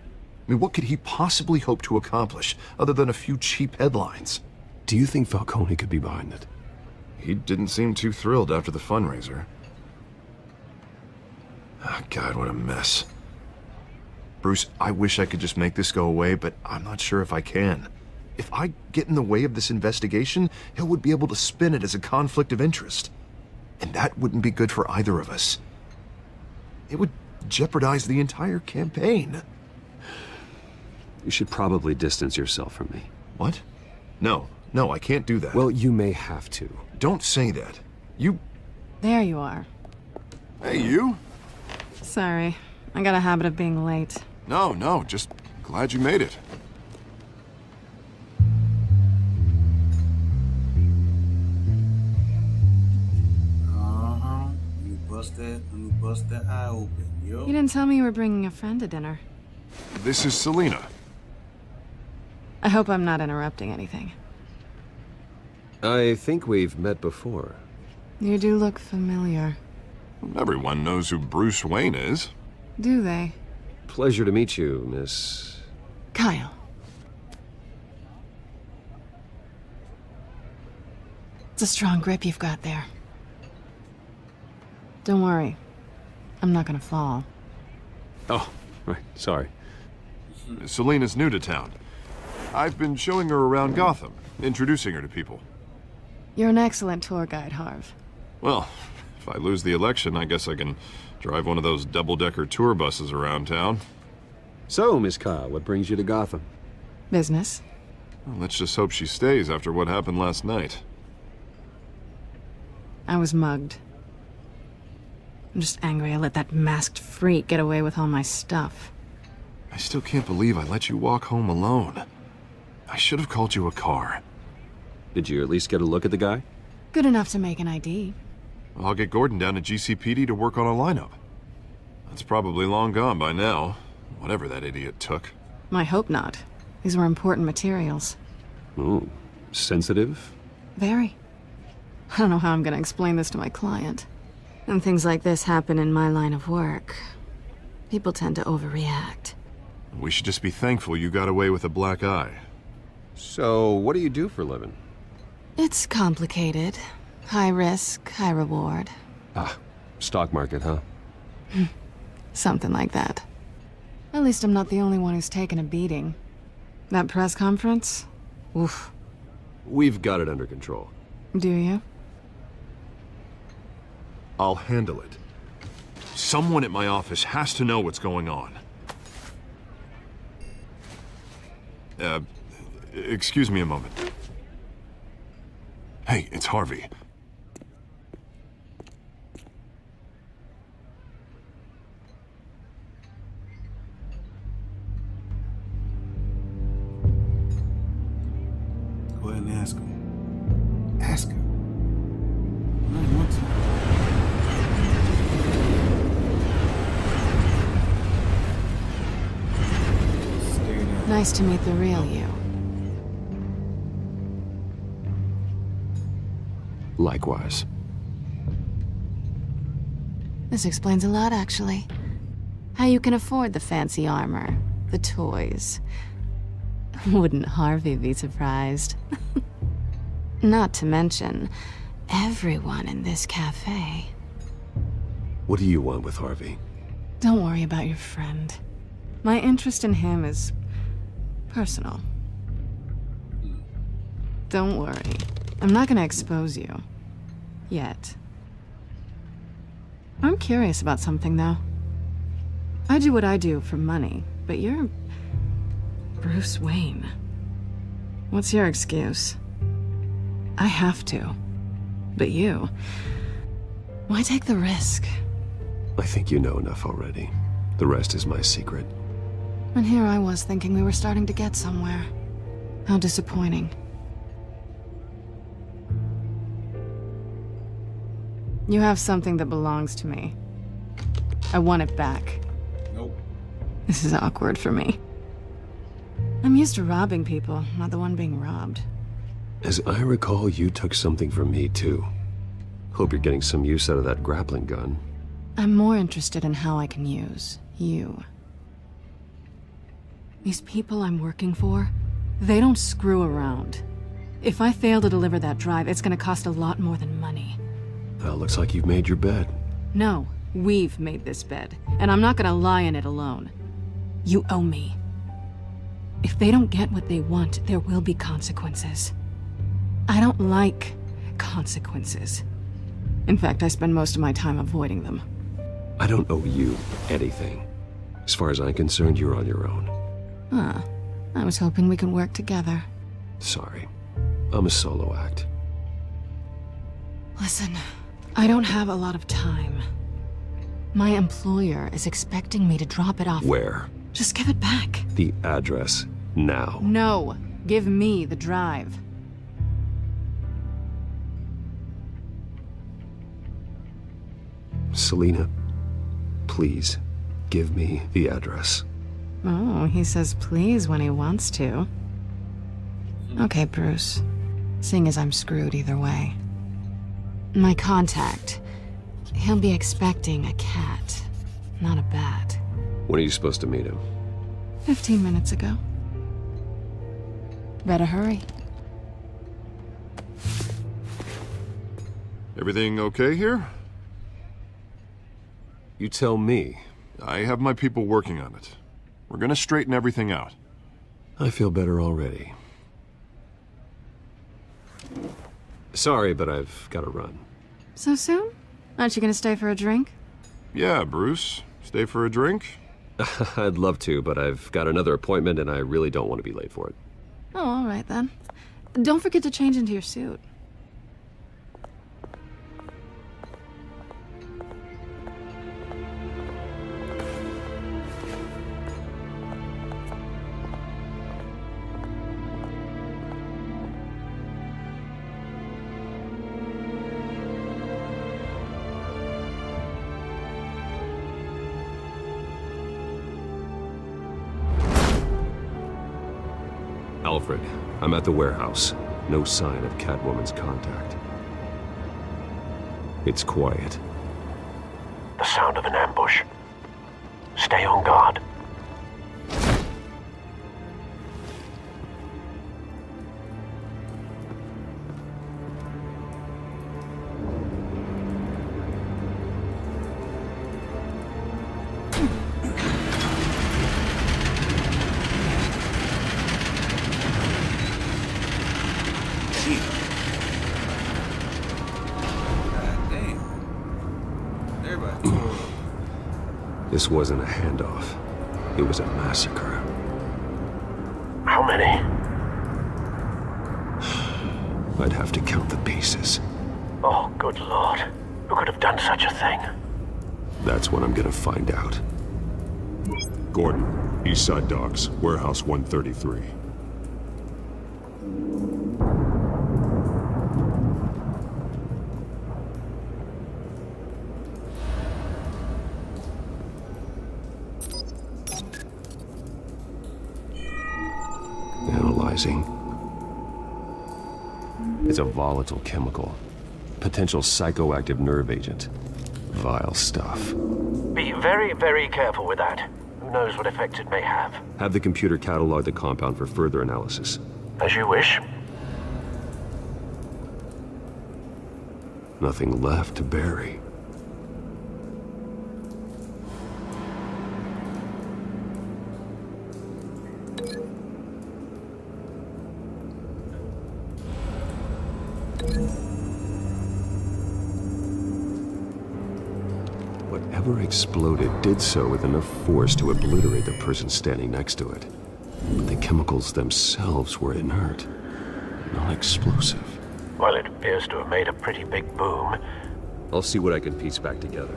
I mean, what could he possibly hope to accomplish other than a few cheap headlines? Do you think Falcone could be behind it? He didn't seem too thrilled after the fundraiser. Oh, God, what a mess. Bruce, I wish I could just make this go away, but I'm not sure if I can. If I get in the way of this investigation, Hill would be able to spin it as a conflict of interest. And that wouldn't be good for either of us. It would jeopardize the entire campaign. You should probably distance yourself from me. What? No, I can't do that. Well, you may have to. Don't say that. You... There you are. Hey, you? Sorry. I got a habit of being late. No, just glad you made it. Let me bust that eye open, yo. You didn't tell me you were bringing a friend to dinner. This is Selina. I hope I'm not interrupting anything. I think we've met before. You do look familiar. Everyone knows who Bruce Wayne is. Do they? Pleasure to meet you, Miss... Kyle. It's a strong grip you've got there. Don't worry. I'm not gonna fall. Oh, right. Sorry. Selina's new to town. I've been showing her around Gotham, introducing her to people. You're an excellent tour guide, Harv. Well, if I lose the election, I guess I can drive one of those double-decker tour buses around town. So, Miss Kyle, what brings you to Gotham? Business. Well, let's just hope she stays after what happened last night. I was mugged. I'm just angry I let that masked freak get away with all my stuff. I still can't believe I let you walk home alone. I should have called you a car. Did you at least get a look at the guy? Good enough to make an ID. I'll get Gordon down to GCPD to work on a lineup. That's probably long gone by now, whatever that idiot took. I hope not. These were important materials. Ooh, sensitive? Very. I don't know how I'm gonna explain this to my client. When things like this happen in my line of work, people tend to overreact. We should just be thankful you got away with a black eye. So, what do you do for a living? It's complicated. High risk, high reward. Ah, stock market, huh? Something like that. At least I'm not the only one who's taken a beating. That press conference? Oof. We've got it under control. Do you? I'll handle it. Someone at my office has to know what's going on. Excuse me a moment. Hey, it's Harvey. Go ahead and ask him. Ask him. I don't want to. Nice to meet the real you. Likewise. This explains a lot, actually. How you can afford the fancy armor, the toys. Wouldn't Harvey be surprised? Not to mention, everyone in this cafe. What do you want with Harvey? Don't worry about your friend. My interest in him is personal. Don't worry. I'm not gonna expose you. Yet. I'm curious about something, though. I do what I do for money, but you're... Bruce Wayne. What's your excuse? I have to. But you... Why take the risk? I think you know enough already. The rest is my secret. And here I was thinking we were starting to get somewhere. How disappointing. You have something that belongs to me. I want it back. Nope. This is awkward for me. I'm used to robbing people, not the one being robbed. As I recall, you took something from me, too. Hope you're getting some use out of that grappling gun. I'm more interested in how I can use you. These people I'm working for, they don't screw around. If I fail to deliver that drive, it's gonna cost a lot more than money. Well, looks like you've made your bed. No, we've made this bed, and I'm not gonna lie in it alone. You owe me. If they don't get what they want, there will be consequences. I don't like consequences. In fact, I spend most of my time avoiding them. I don't owe you anything. As far as I'm concerned, you're on your own. Huh. I was hoping we could work together. Sorry. I'm a solo act. Listen, I don't have a lot of time. My employer is expecting me to drop it off. Where? Just give it back. The address, now. No. Give me the drive. Selina, please, give me the address. Oh, he says please when he wants to. Okay, Bruce. Seeing as I'm screwed either way. My contact. He'll be expecting a cat, not a bat. When are you supposed to meet him? 15 minutes ago. Better hurry. Everything okay here? You tell me. I have my people working on it. We're gonna straighten everything out. I feel better already. Sorry, but I've got to run. So soon? Aren't you gonna stay for a drink? Yeah, Bruce. Stay for a drink? I'd love to, but I've got another appointment and I really don't want to be late for it. Oh, all right then. Don't forget to change into your suit. Alfred, I'm at the warehouse. No sign of Catwoman's contact. It's quiet. The sound of an ambush. Stay on guard. This wasn't a handoff. It was a massacre. How many? I'd have to count the pieces. Oh, good Lord. Who could have done such a thing? That's what I'm gonna find out. Gordon, East Side Docks, Warehouse 133. Analyzing. It's a volatile chemical. Potential psychoactive nerve agent. Vile stuff. Be very, very careful with that. Who knows what effect it may have. Have the computer catalog the compound for further analysis. As you wish. Nothing left to bury. Whatever exploded did so with enough force to obliterate the person standing next to it. But the chemicals themselves were inert, not explosive. Well, it appears to have made a pretty big boom. I'll see what I can piece back together.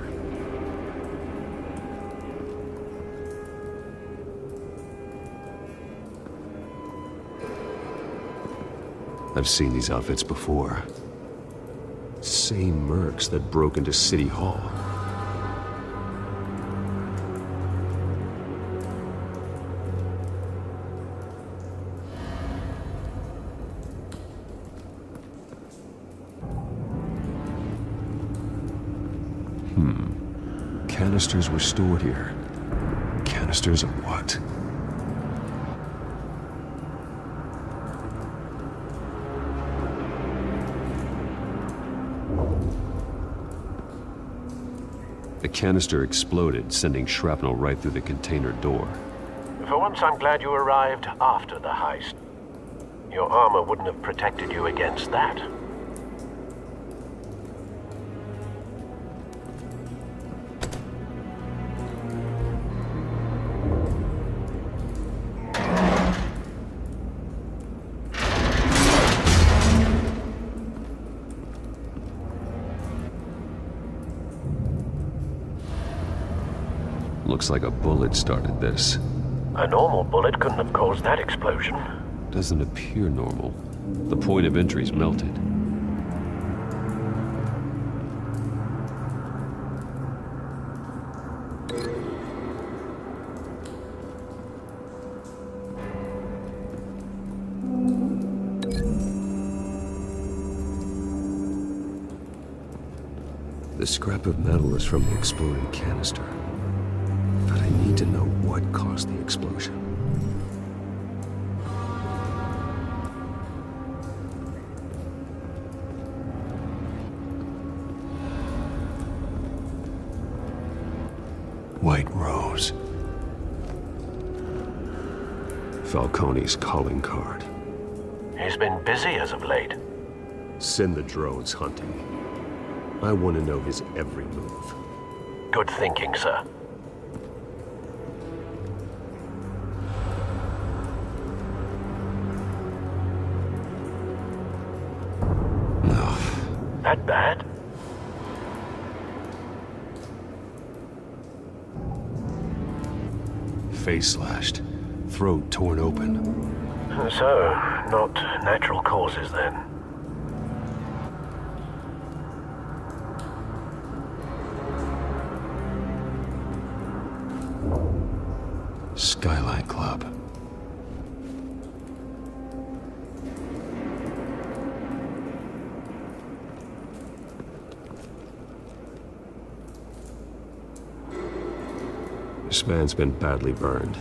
I've seen these outfits before. Same mercs that broke into City Hall. Canisters were stored here. Canisters of what? The canister exploded, sending shrapnel right through the container door. For once, I'm glad you arrived after the heist. Your armor wouldn't have protected you against that. Looks like a bullet started this. A normal bullet couldn't have caused that explosion. Doesn't appear normal. The point of entry's melted. The scrap of metal is from the exploding canister. But I need to know what caused the explosion. White Rose. Falcone's calling card. He's been busy as of late. Send the drones hunting. I want to know his every move. Good thinking, sir. That bad? Face slashed, throat torn open. So, not natural causes then. Skyline Club. This man's been badly burned,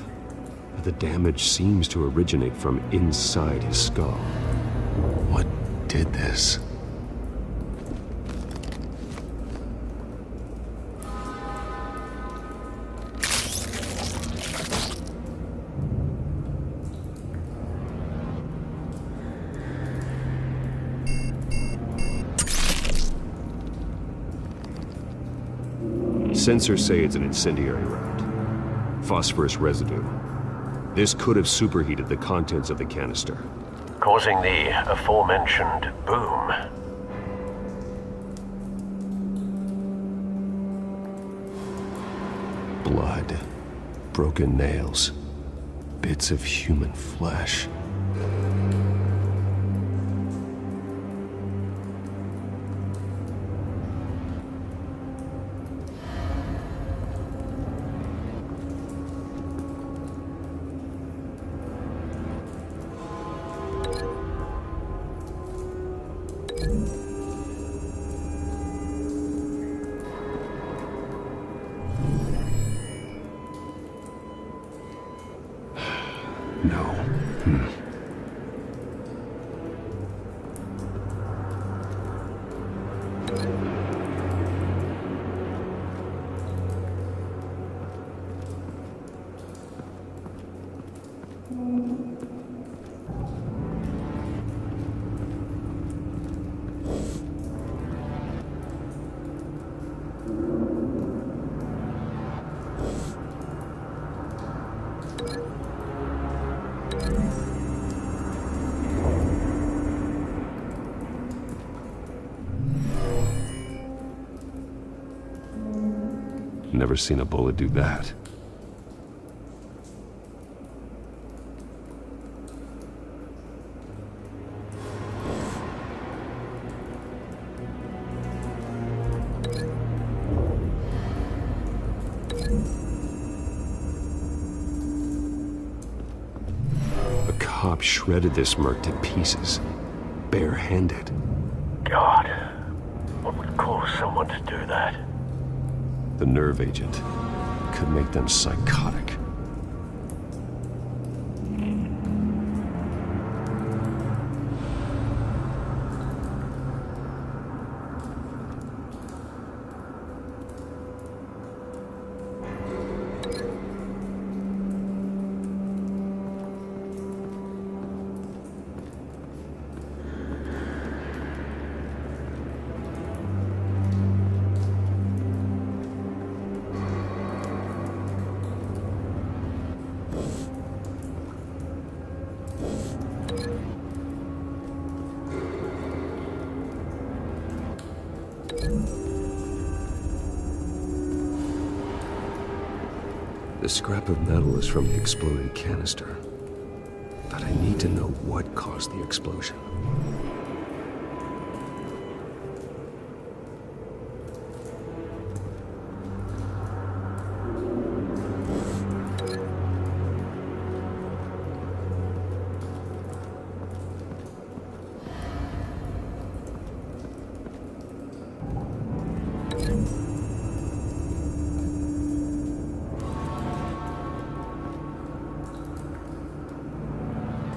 but the damage seems to originate from inside his skull. What did this? Sensors say it's an incendiary round. Phosphorus residue. This could have superheated the contents of the canister, causing the aforementioned boom. Blood, broken nails, bits of human flesh. No. Never seen a bullet do that. A cop shredded this merc to pieces, barehanded. God, what would cause someone to do that? The nerve agent could make them psychotic. The scrap of metal is from the exploded canister. But I need to know what caused the explosion.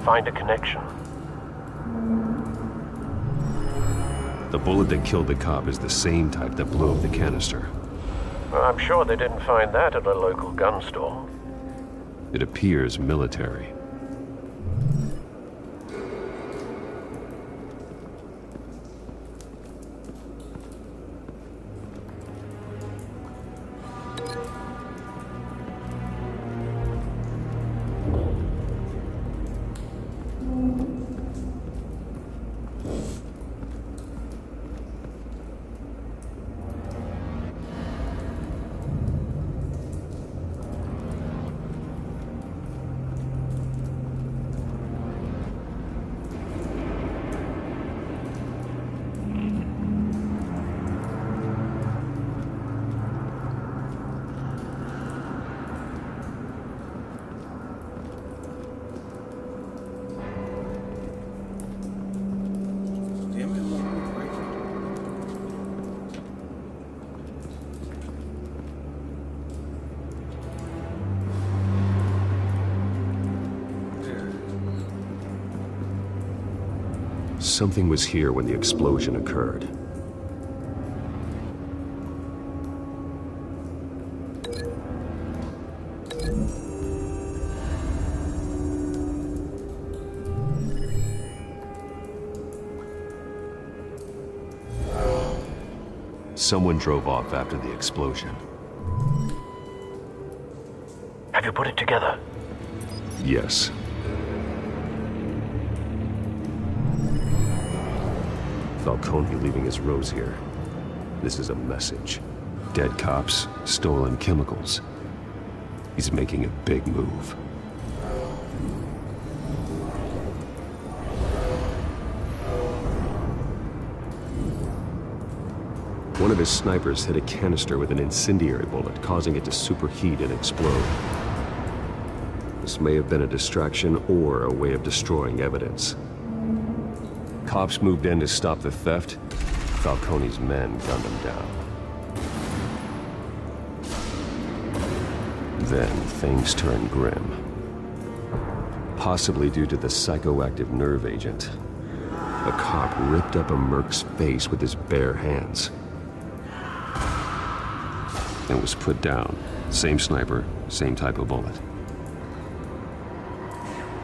Find a connection. The bullet that killed the cop is the same type that blew up the canister. Well, I'm sure they didn't find that at a local gun store. It appears military. Something was here when the explosion occurred. Someone drove off after the explosion. Have you put it together? Yes. Falcone leaving his rose here. This is a message. Dead cops, stolen chemicals. He's making a big move. One of his snipers hit a canister with an incendiary bullet, causing it to superheat and explode. This may have been a distraction or a way of destroying evidence. Cops moved in to stop the theft. Falcone's men gunned him down. Then things turned grim. Possibly due to the psychoactive nerve agent. A cop ripped up a merc's face with his bare hands. And was put down. Same sniper, same type of bullet.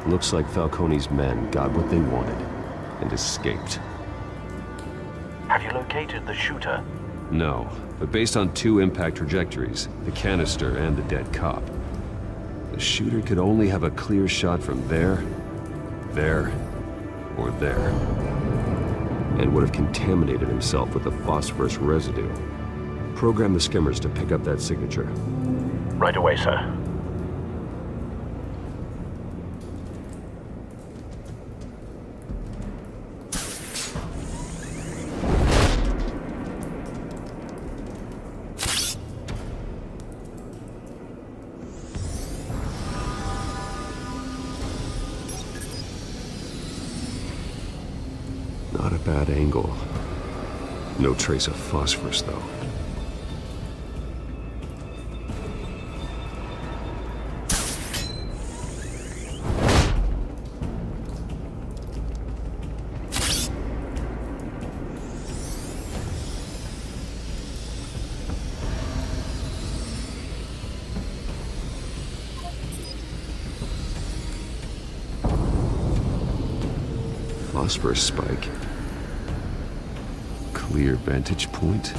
Looks like Falcone's men got what they wanted and escaped. Have you located the shooter? No, but based on two impact trajectories, the canister and the dead cop, the shooter could only have a clear shot from there, or there, and would have contaminated himself with the phosphorus residue. Program the skimmers to pick up that signature. Right away, sir. Not a bad angle. No trace of phosphorus, though. Phosphorus spike. Clear vantage point.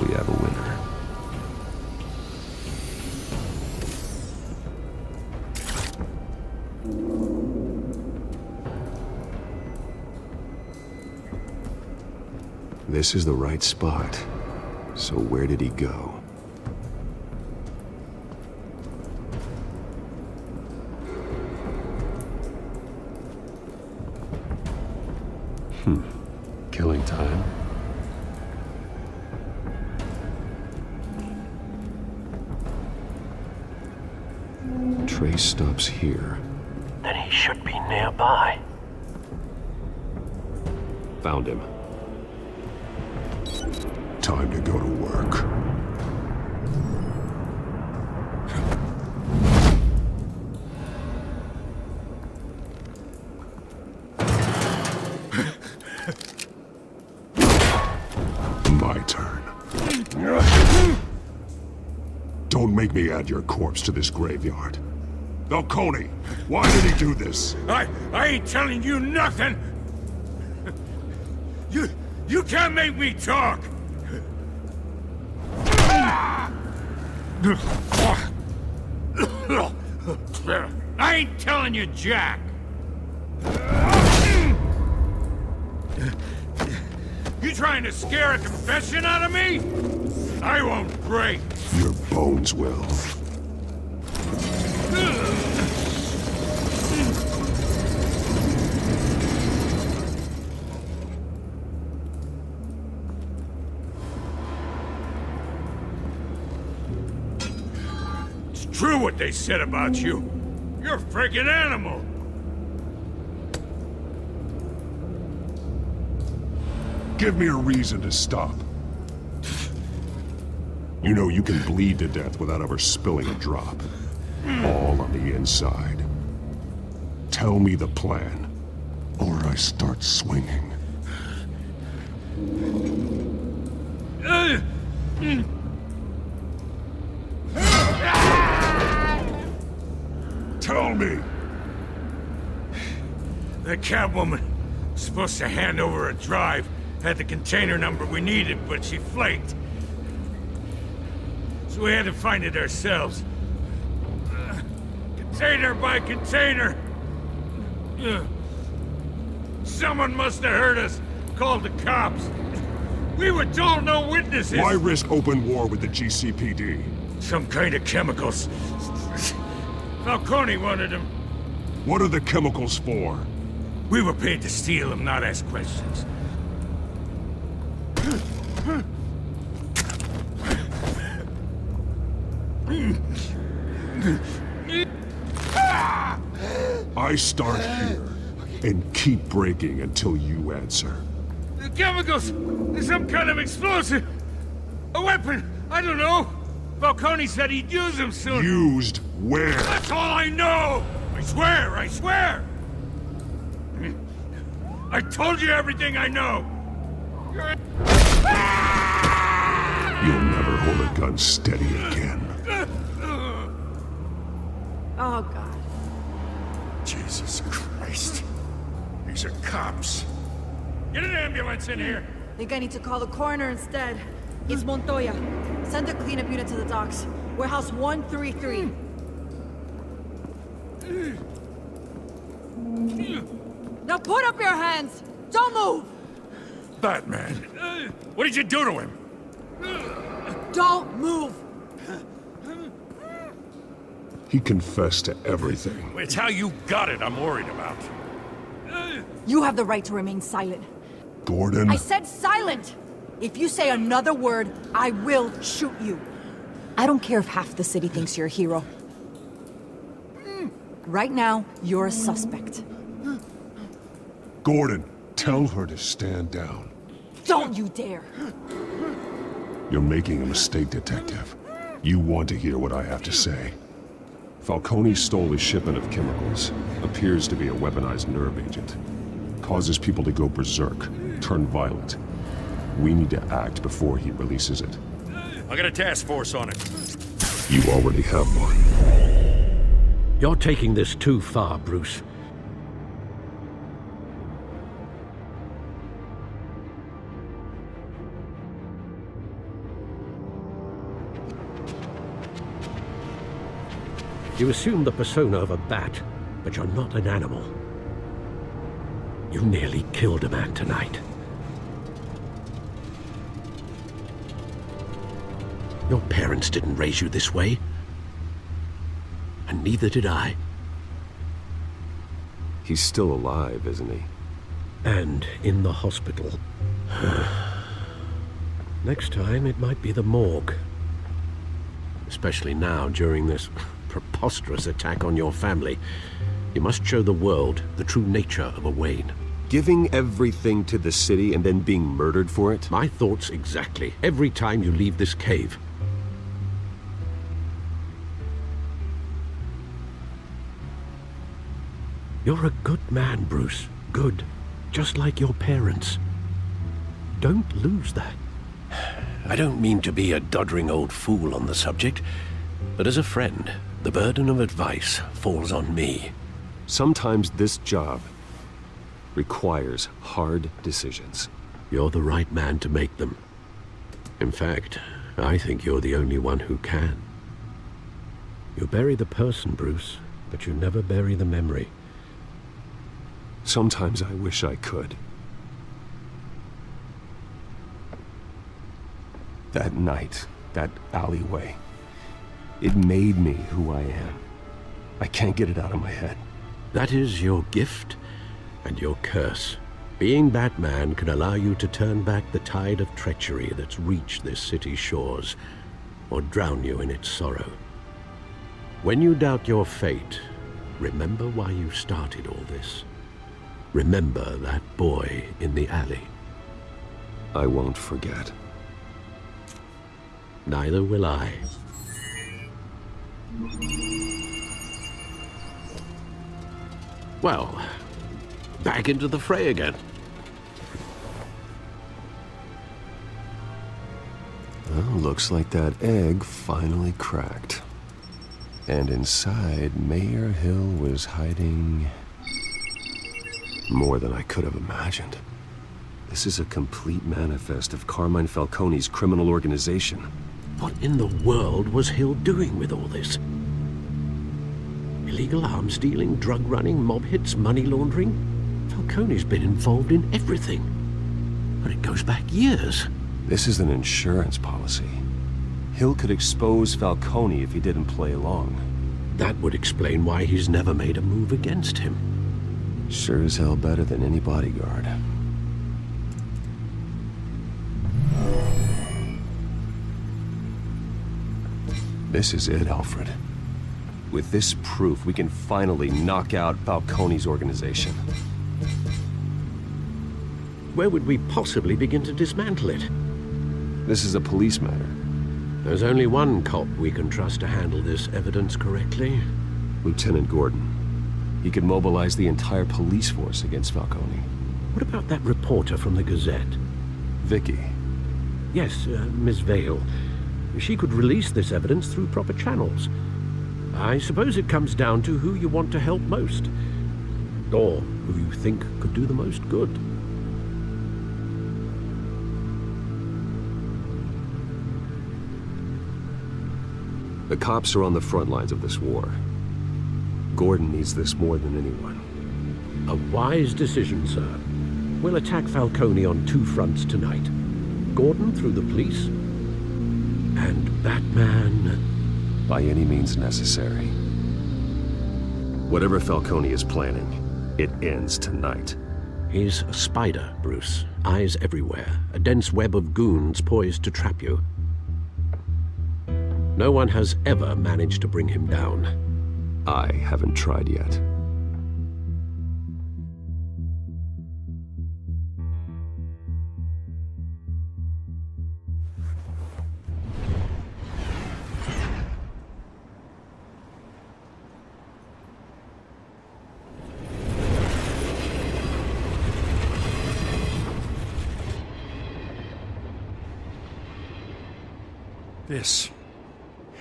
We have a winner. This is the right spot. So where did he go? Killing time? Trace stops here. Then he should be nearby. Found him. Time to go to work. My turn. Don't make me add your corpse to this graveyard. Falcone, why did he do this? I ain't telling you nothing! You can't make me talk! I ain't telling you jack! You trying to scare a confession out of me? I won't break! Your bones will. It's true what they said about you. You're a freaking animal! Give me a reason to stop. You know you can bleed to death without ever spilling a drop. All on the inside. Tell me the plan, or I start swinging. Tell me! The Catwoman was supposed to hand over a drive. Had the container number we needed, but she flaked. So we had to find it ourselves. Container by container! Someone must have heard us, called the cops. We were told no witnesses! Why risk open war with the GCPD? Some kind of chemicals. Falcone wanted them. What are the chemicals for? We were paid to steal them, not ask questions. I start here and keep breaking until you answer. The chemicals! There's some kind of explosive! A weapon! I don't know! Falcone said he'd use them soon! Used where? That's all I know! I swear! I swear! I told you everything I know! You'll never hold a gun steady again. Oh, God. Jesus Christ. These are cops. Get an ambulance in here! Think I need to call the coroner instead. It's Montoya. Send a cleanup unit to the docks. Warehouse 133. Now put up your hands! Don't move! Batman. What did you do to him? Don't move! He confessed to everything. It's how you got it I'm worried about. You have the right to remain silent. Gordon? I said silent! If you say another word, I will shoot you. I don't care if half the city thinks you're a hero. Right now, you're a suspect. Gordon, tell her to stand down. Don't you dare! You're making a mistake, Detective. You want to hear what I have to say. Falcone stole a shipment of chemicals. Appears to be a weaponized nerve agent. Causes people to go berserk, turn violent. We need to act before he releases it. I got a task force on it. You already have one. You're taking this too far, Bruce. You assume the persona of a bat, but you're not an animal. You nearly killed a man tonight. Your parents didn't raise you this way. And neither did I. He's still alive, isn't he? And in the hospital. Next time, it might be the morgue. Especially now, during this preposterous attack on your family. You must show the world the true nature of a Wayne. Giving everything to the city and then being murdered for it? My thoughts exactly. Every time you leave this cave. You're a good man, Bruce. Good. Just like your parents. Don't lose that. I don't mean to be a doddering old fool on the subject, but as a friend, the burden of advice falls on me. Sometimes this job requires hard decisions. You're the right man to make them. In fact, I think you're the only one who can. You bury the person, Bruce, but you never bury the memory. Sometimes I wish I could. That night, that alleyway, it made me who I am. I can't get it out of my head. That is your gift and your curse. Being Batman can allow you to turn back the tide of treachery that's reached this city's shores, or drown you in its sorrow. When you doubt your fate, remember why you started all this. Remember that boy in the alley. I won't forget. Neither will I. Well, back into the fray again. Well, looks like that egg finally cracked. And inside, Mayor Hill was hiding more than I could have imagined. This is a complete manifest of Carmine Falcone's criminal organization. What in the world was Hill doing with all this? Illegal arms dealing, drug running, mob hits, money laundering? Falcone's been involved in everything. But it goes back years. This is an insurance policy. Hill could expose Falcone if he didn't play along. That would explain why he's never made a move against him. Sure as hell better than any bodyguard. This is it, Alfred. With this proof, we can finally knock out Falcone's organization. Where would we possibly begin to dismantle it? This is a police matter. There's only one cop we can trust to handle this evidence correctly. Lieutenant Gordon. He could mobilize the entire police force against Falcone. What about that reporter from the Gazette? Vicky. Yes, Miss Vale. She could release this evidence through proper channels. I suppose it comes down to who you want to help most. Or who you think could do the most good. The cops are on the front lines of this war. Gordon needs this more than anyone. A wise decision, sir. We'll attack Falcone on two fronts tonight. Gordon through the police, and Batman... by any means necessary. Whatever Falcone is planning, it ends tonight. He's a spider, Bruce. Eyes everywhere. A dense web of goons poised to trap you. No one has ever managed to bring him down. I haven't tried yet.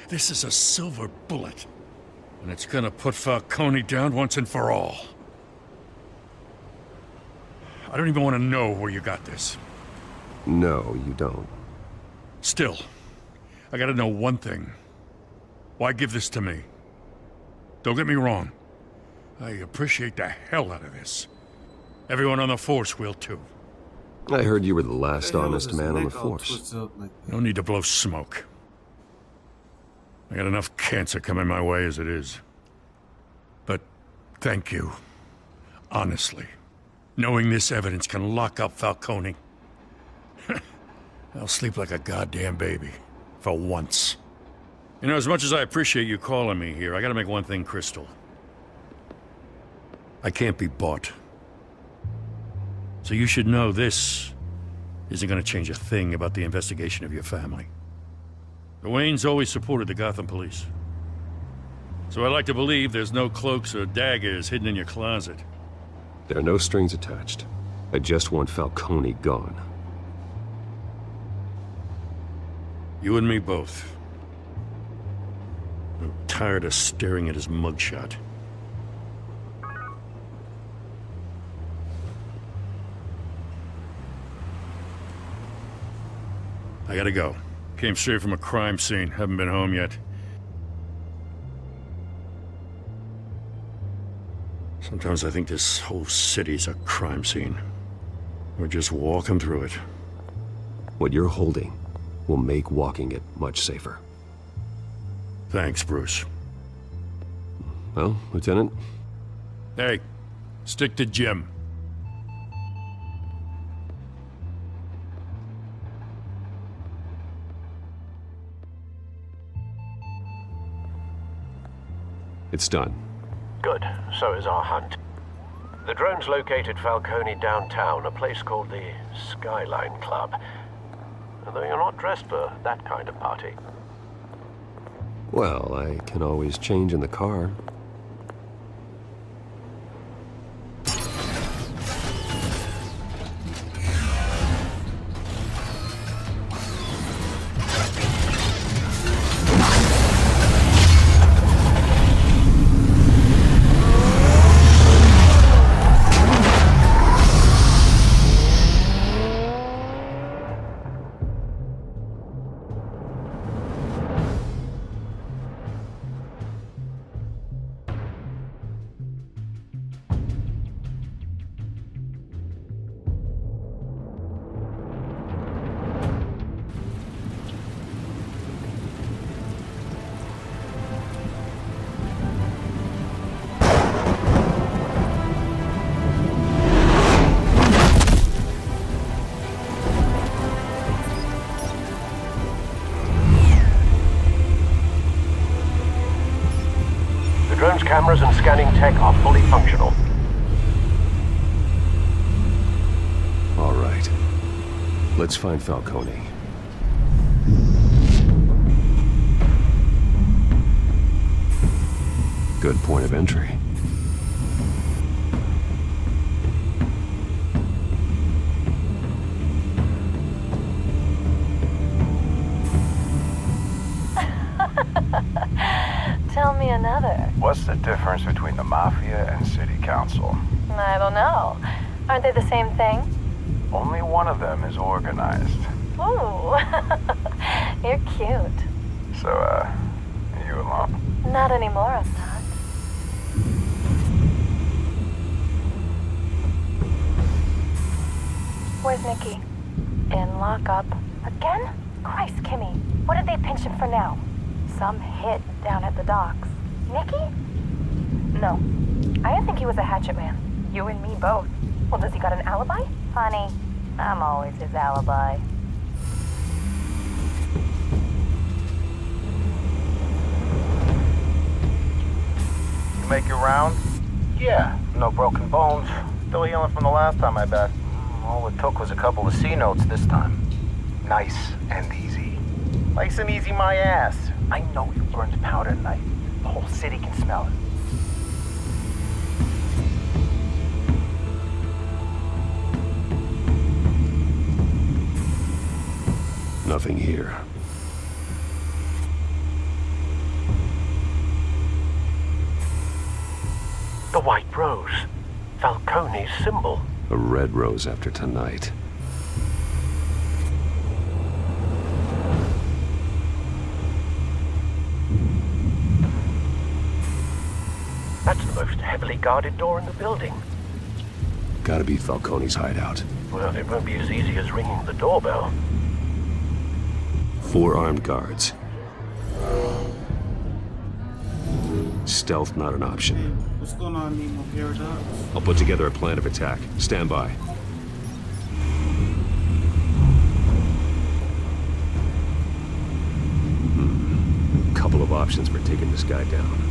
This is a silver bullet. And it's gonna put Falcone down once and for all. I don't even want to know where you got this. No, you don't. Still, I gotta know one thing. Why give this to me? Don't get me wrong. I appreciate the hell out of this. Everyone on the force will too. I heard you were the last honest man on the force. No need to blow smoke. I got enough cancer coming my way as it is. But thank you. Honestly. knowing this evidence can lock up Falcone. I'll sleep like a goddamn baby. For once. You know, as much as I appreciate you calling me here, I gotta make one thing crystal. I can't be bought. So you should know this isn't gonna change a thing about the investigation of your family. The Waynes always supported the Gotham police. So I like to believe there's no cloaks or daggers hidden in your closet. There are no strings attached. I just want Falcone gone. You and me both. I'm tired of staring at his mugshot. I gotta go. Came straight from a crime scene. Haven't been home yet. Sometimes I think this whole city's a crime scene. We're just walking through it. What you're holding will make walking it much safer. Thanks, Bruce. Well, Lieutenant? Hey, stick to Jim. It's done. Good. So is our hunt. The drones located Falcone downtown, a place called the Skyline Club. Though you're not dressed for that kind of party. Well, I can always change in the car. Drone's cameras and scanning tech are fully functional. All right. Let's find Falcone. Good point of entry. Tell me another. What's the difference between the Mafia and City Council? I don't know. Aren't they the same thing? Only one of them is organized. Ooh. You're cute. So, you alone? Not anymore, I'm not. Where's Nicky? In lockup. Again? Christ, Kimmy. What did they pinch him for now? Some hit down at the docks. Nicky? No. I didn't think he was a hatchet man. You and me both. Well, does he got an alibi? Honey, I'm always his alibi. You make your round? Yeah, no broken bones. Still healing from the last time, I bet. All it took was a couple of C notes this time. Nice and easy. Nice and easy my ass. I know you burned powder tonight. The whole city can smell it. Nothing here. The White Rose. Falcone's symbol. A red rose after tonight. That's the most heavily guarded door in the building. Gotta be Falcone's hideout. Well, it won't be as easy as ringing the doorbell. 4 armed guards. Stealth not an option. What's going on, Nemo Paradox? I'll put together a plan of attack. Stand by. Couple of options for taking this guy down.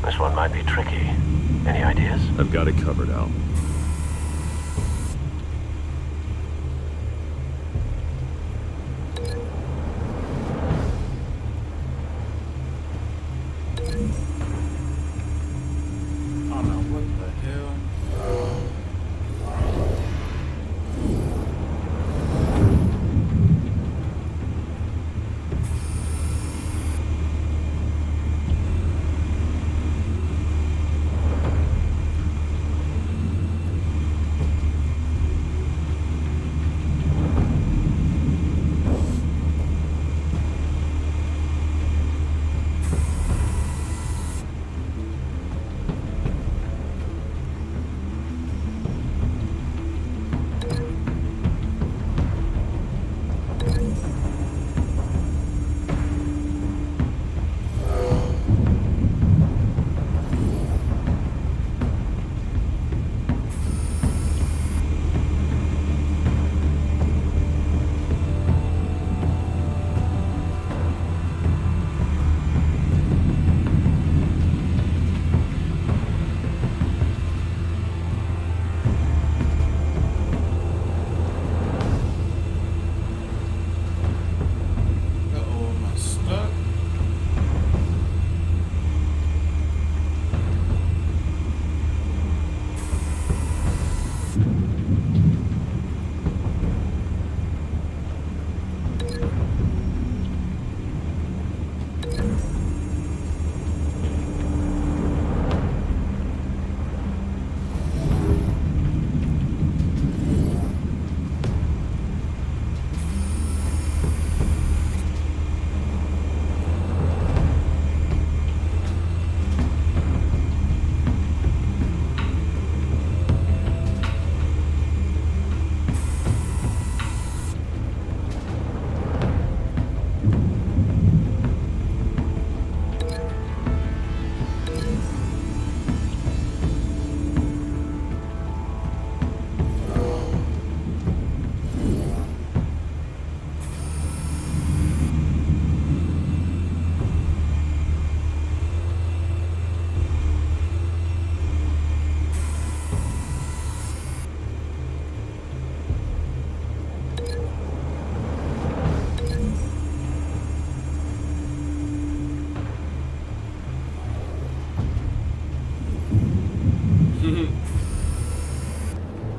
This one might be tricky. Any ideas? I've got it covered, Al. Oh no, what the hell?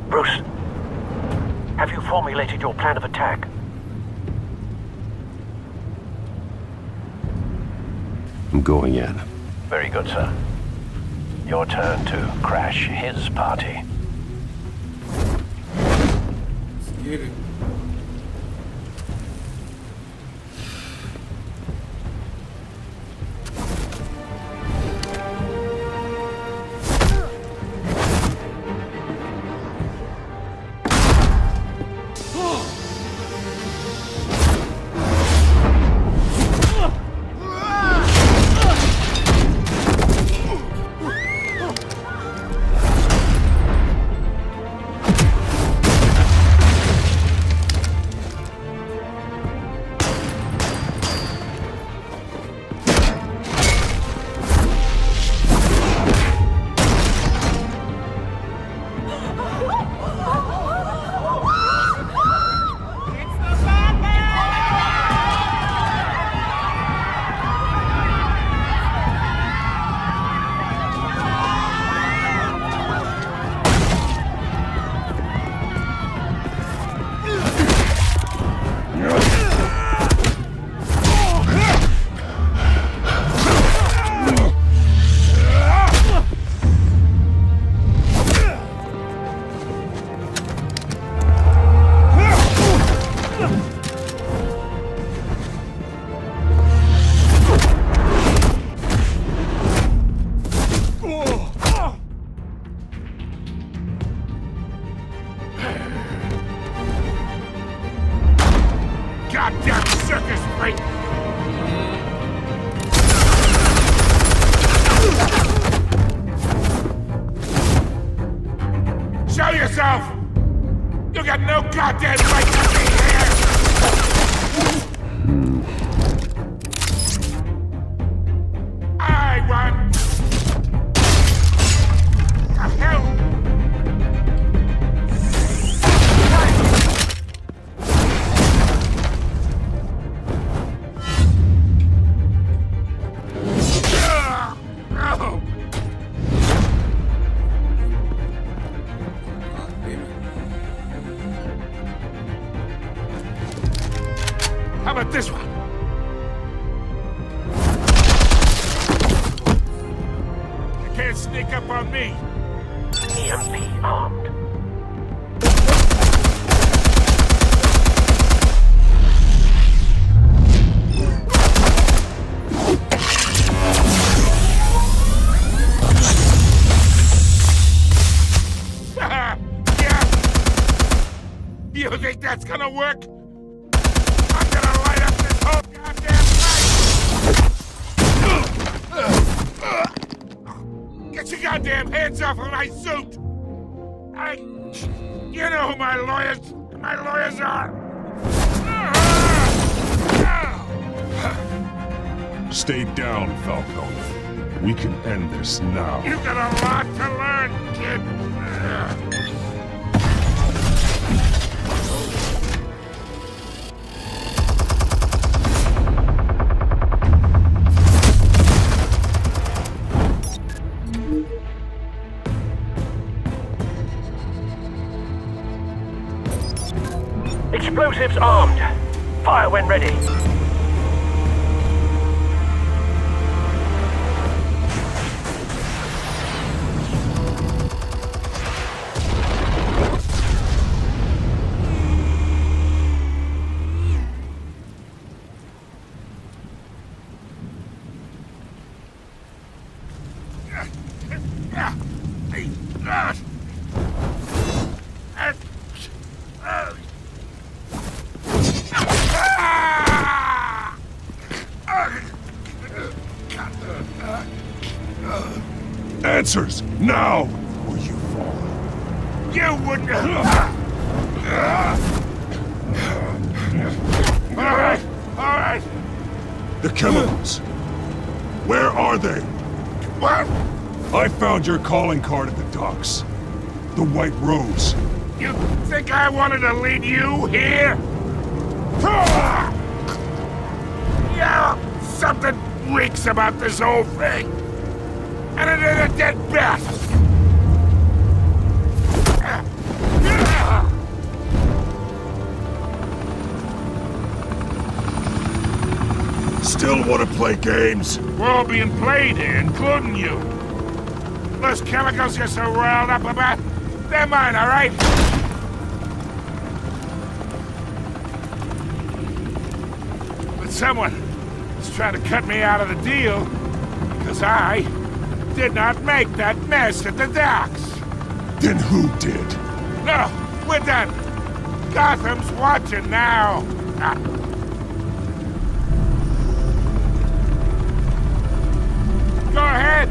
Bruce, have you formulated your plan of attack? I'm going in. Very good, sir. your turn to crash his party. Let's get it. Goddamn circus freak! Show yourself! You got no goddamn right to be here! I want... The hell? How about this one? You can't sneak up on me. EMP armed. Yeah. You think that's gonna work? I'm gonna light up this whole goddamn place! Get your goddamn hands off of my suit! You know who my lawyers are! Stay down, Falcone. We can end this now. You got a lot to learn, kid! Explosives armed. Fire when ready. Answers, now! Or you fall. You wouldn't All right. The chemicals. Where are they? What? I found your calling card at the docks. The White Rose. You think I wanted to lead you here? Yeah, something reeks about this whole thing. And it ain't a dead bat. Still want to play games? We're all being played here, including you. Those chemicals you're so riled up about, they're mine, all right? But someone is trying to cut me out of the deal because I did not make that mess at the docks. Then who did? No, we're done. Gotham's watching now. Go ahead.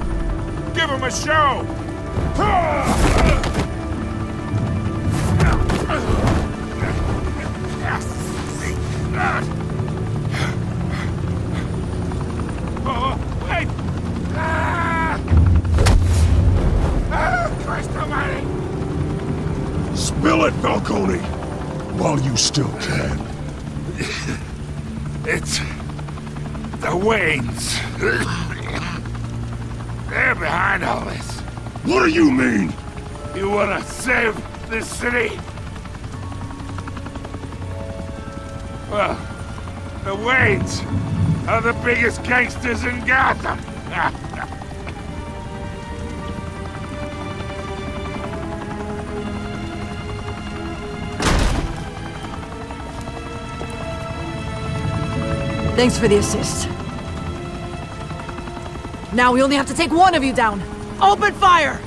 Give him a show. Oh, wait. Christ almighty. Spill it, Falcone! While you still can. It's the Waynes. They're behind all this. What do you mean? You wanna save this city? Well, the Waynes are the biggest gangsters in Gotham. Thanks for the assist. Now we only have to take one of you down. Open fire!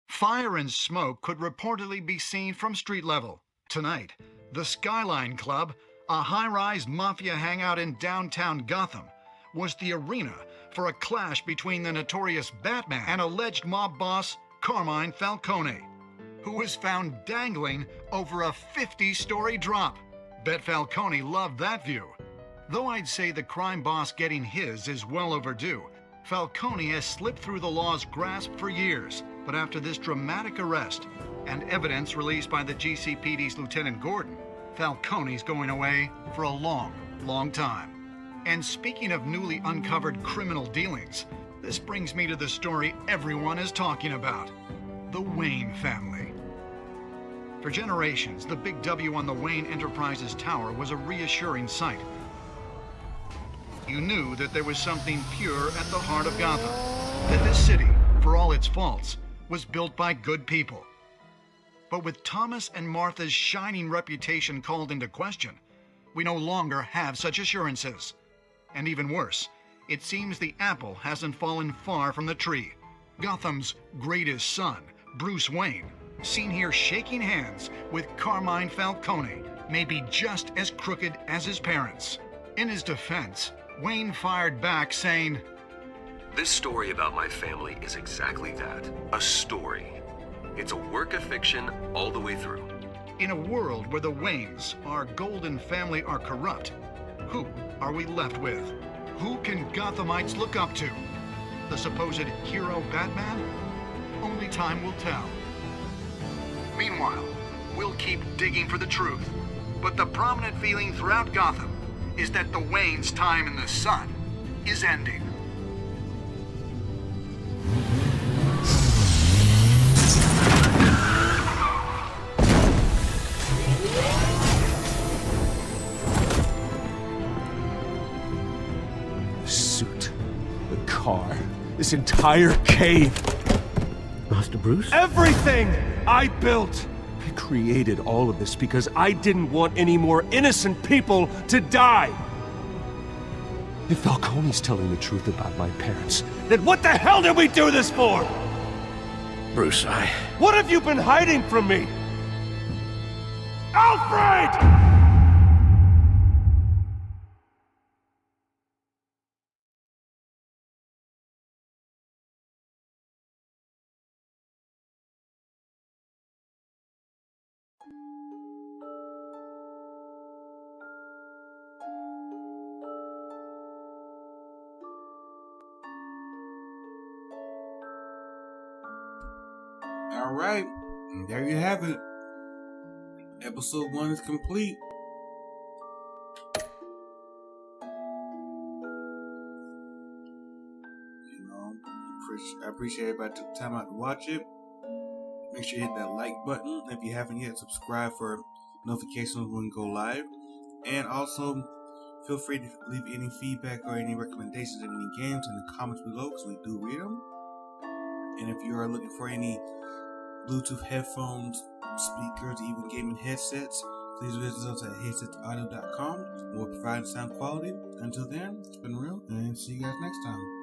Fire and smoke could reportedly be seen from street level. Tonight, the Skyline Club, a high-rise mafia hangout in downtown Gotham, was the arena for a clash between the notorious Batman and alleged mob boss Carmine Falcone, who was found dangling over a 50-story drop. Bet Falcone loved that view. Though I'd say the crime boss getting his is well overdue, Falcone has slipped through the law's grasp for years. But after this dramatic arrest and evidence released by the GCPD's Lieutenant Gordon, Falcone's going away for a long, long time. And speaking of newly uncovered criminal dealings, this brings me to the story everyone is talking about: the Wayne family. For generations, the big W on the Wayne Enterprises tower was a reassuring sight. You knew that there was something pure at the heart of Gotham, that this city, for all its faults, was built by good people. But with Thomas and Martha's shining reputation called into question, we no longer have such assurances. And even worse, it seems the apple hasn't fallen far from the tree. Gotham's greatest son, Bruce Wayne, seen here shaking hands with Carmine Falcone, may be just as crooked as his parents. In his defense, Wayne fired back saying, "This story about my family is exactly that, a story. It's a work of fiction all the way through." In a world where the Waynes, our golden family, are corrupt, who are we left with? Who can Gothamites look up to? The supposed hero Batman? Only time will tell. Meanwhile, we'll keep digging for the truth. But the prominent feeling throughout Gotham is that the Waynes' time in the sun is ending. Car, this entire cave. Master Bruce? Everything I built. I created all of this because I didn't want any more innocent people to die. If Falcone's telling the truth about my parents, then what the hell did we do this for? Bruce, What have you been hiding from me? Alfred! All right, and there you have it. Episode 1 is complete. I appreciate everybody took time out to watch it. Make sure you hit that like button. If you haven't yet, subscribe for notifications when we go live. And also, feel free to leave any feedback or any recommendations of any games in the comments below, because we do read them. And if you are looking for any Bluetooth headphones, speakers, even gaming headsets, please visit us at headsetaudio.com. We'll provide sound quality. Until then, it's been real, and see you guys next time.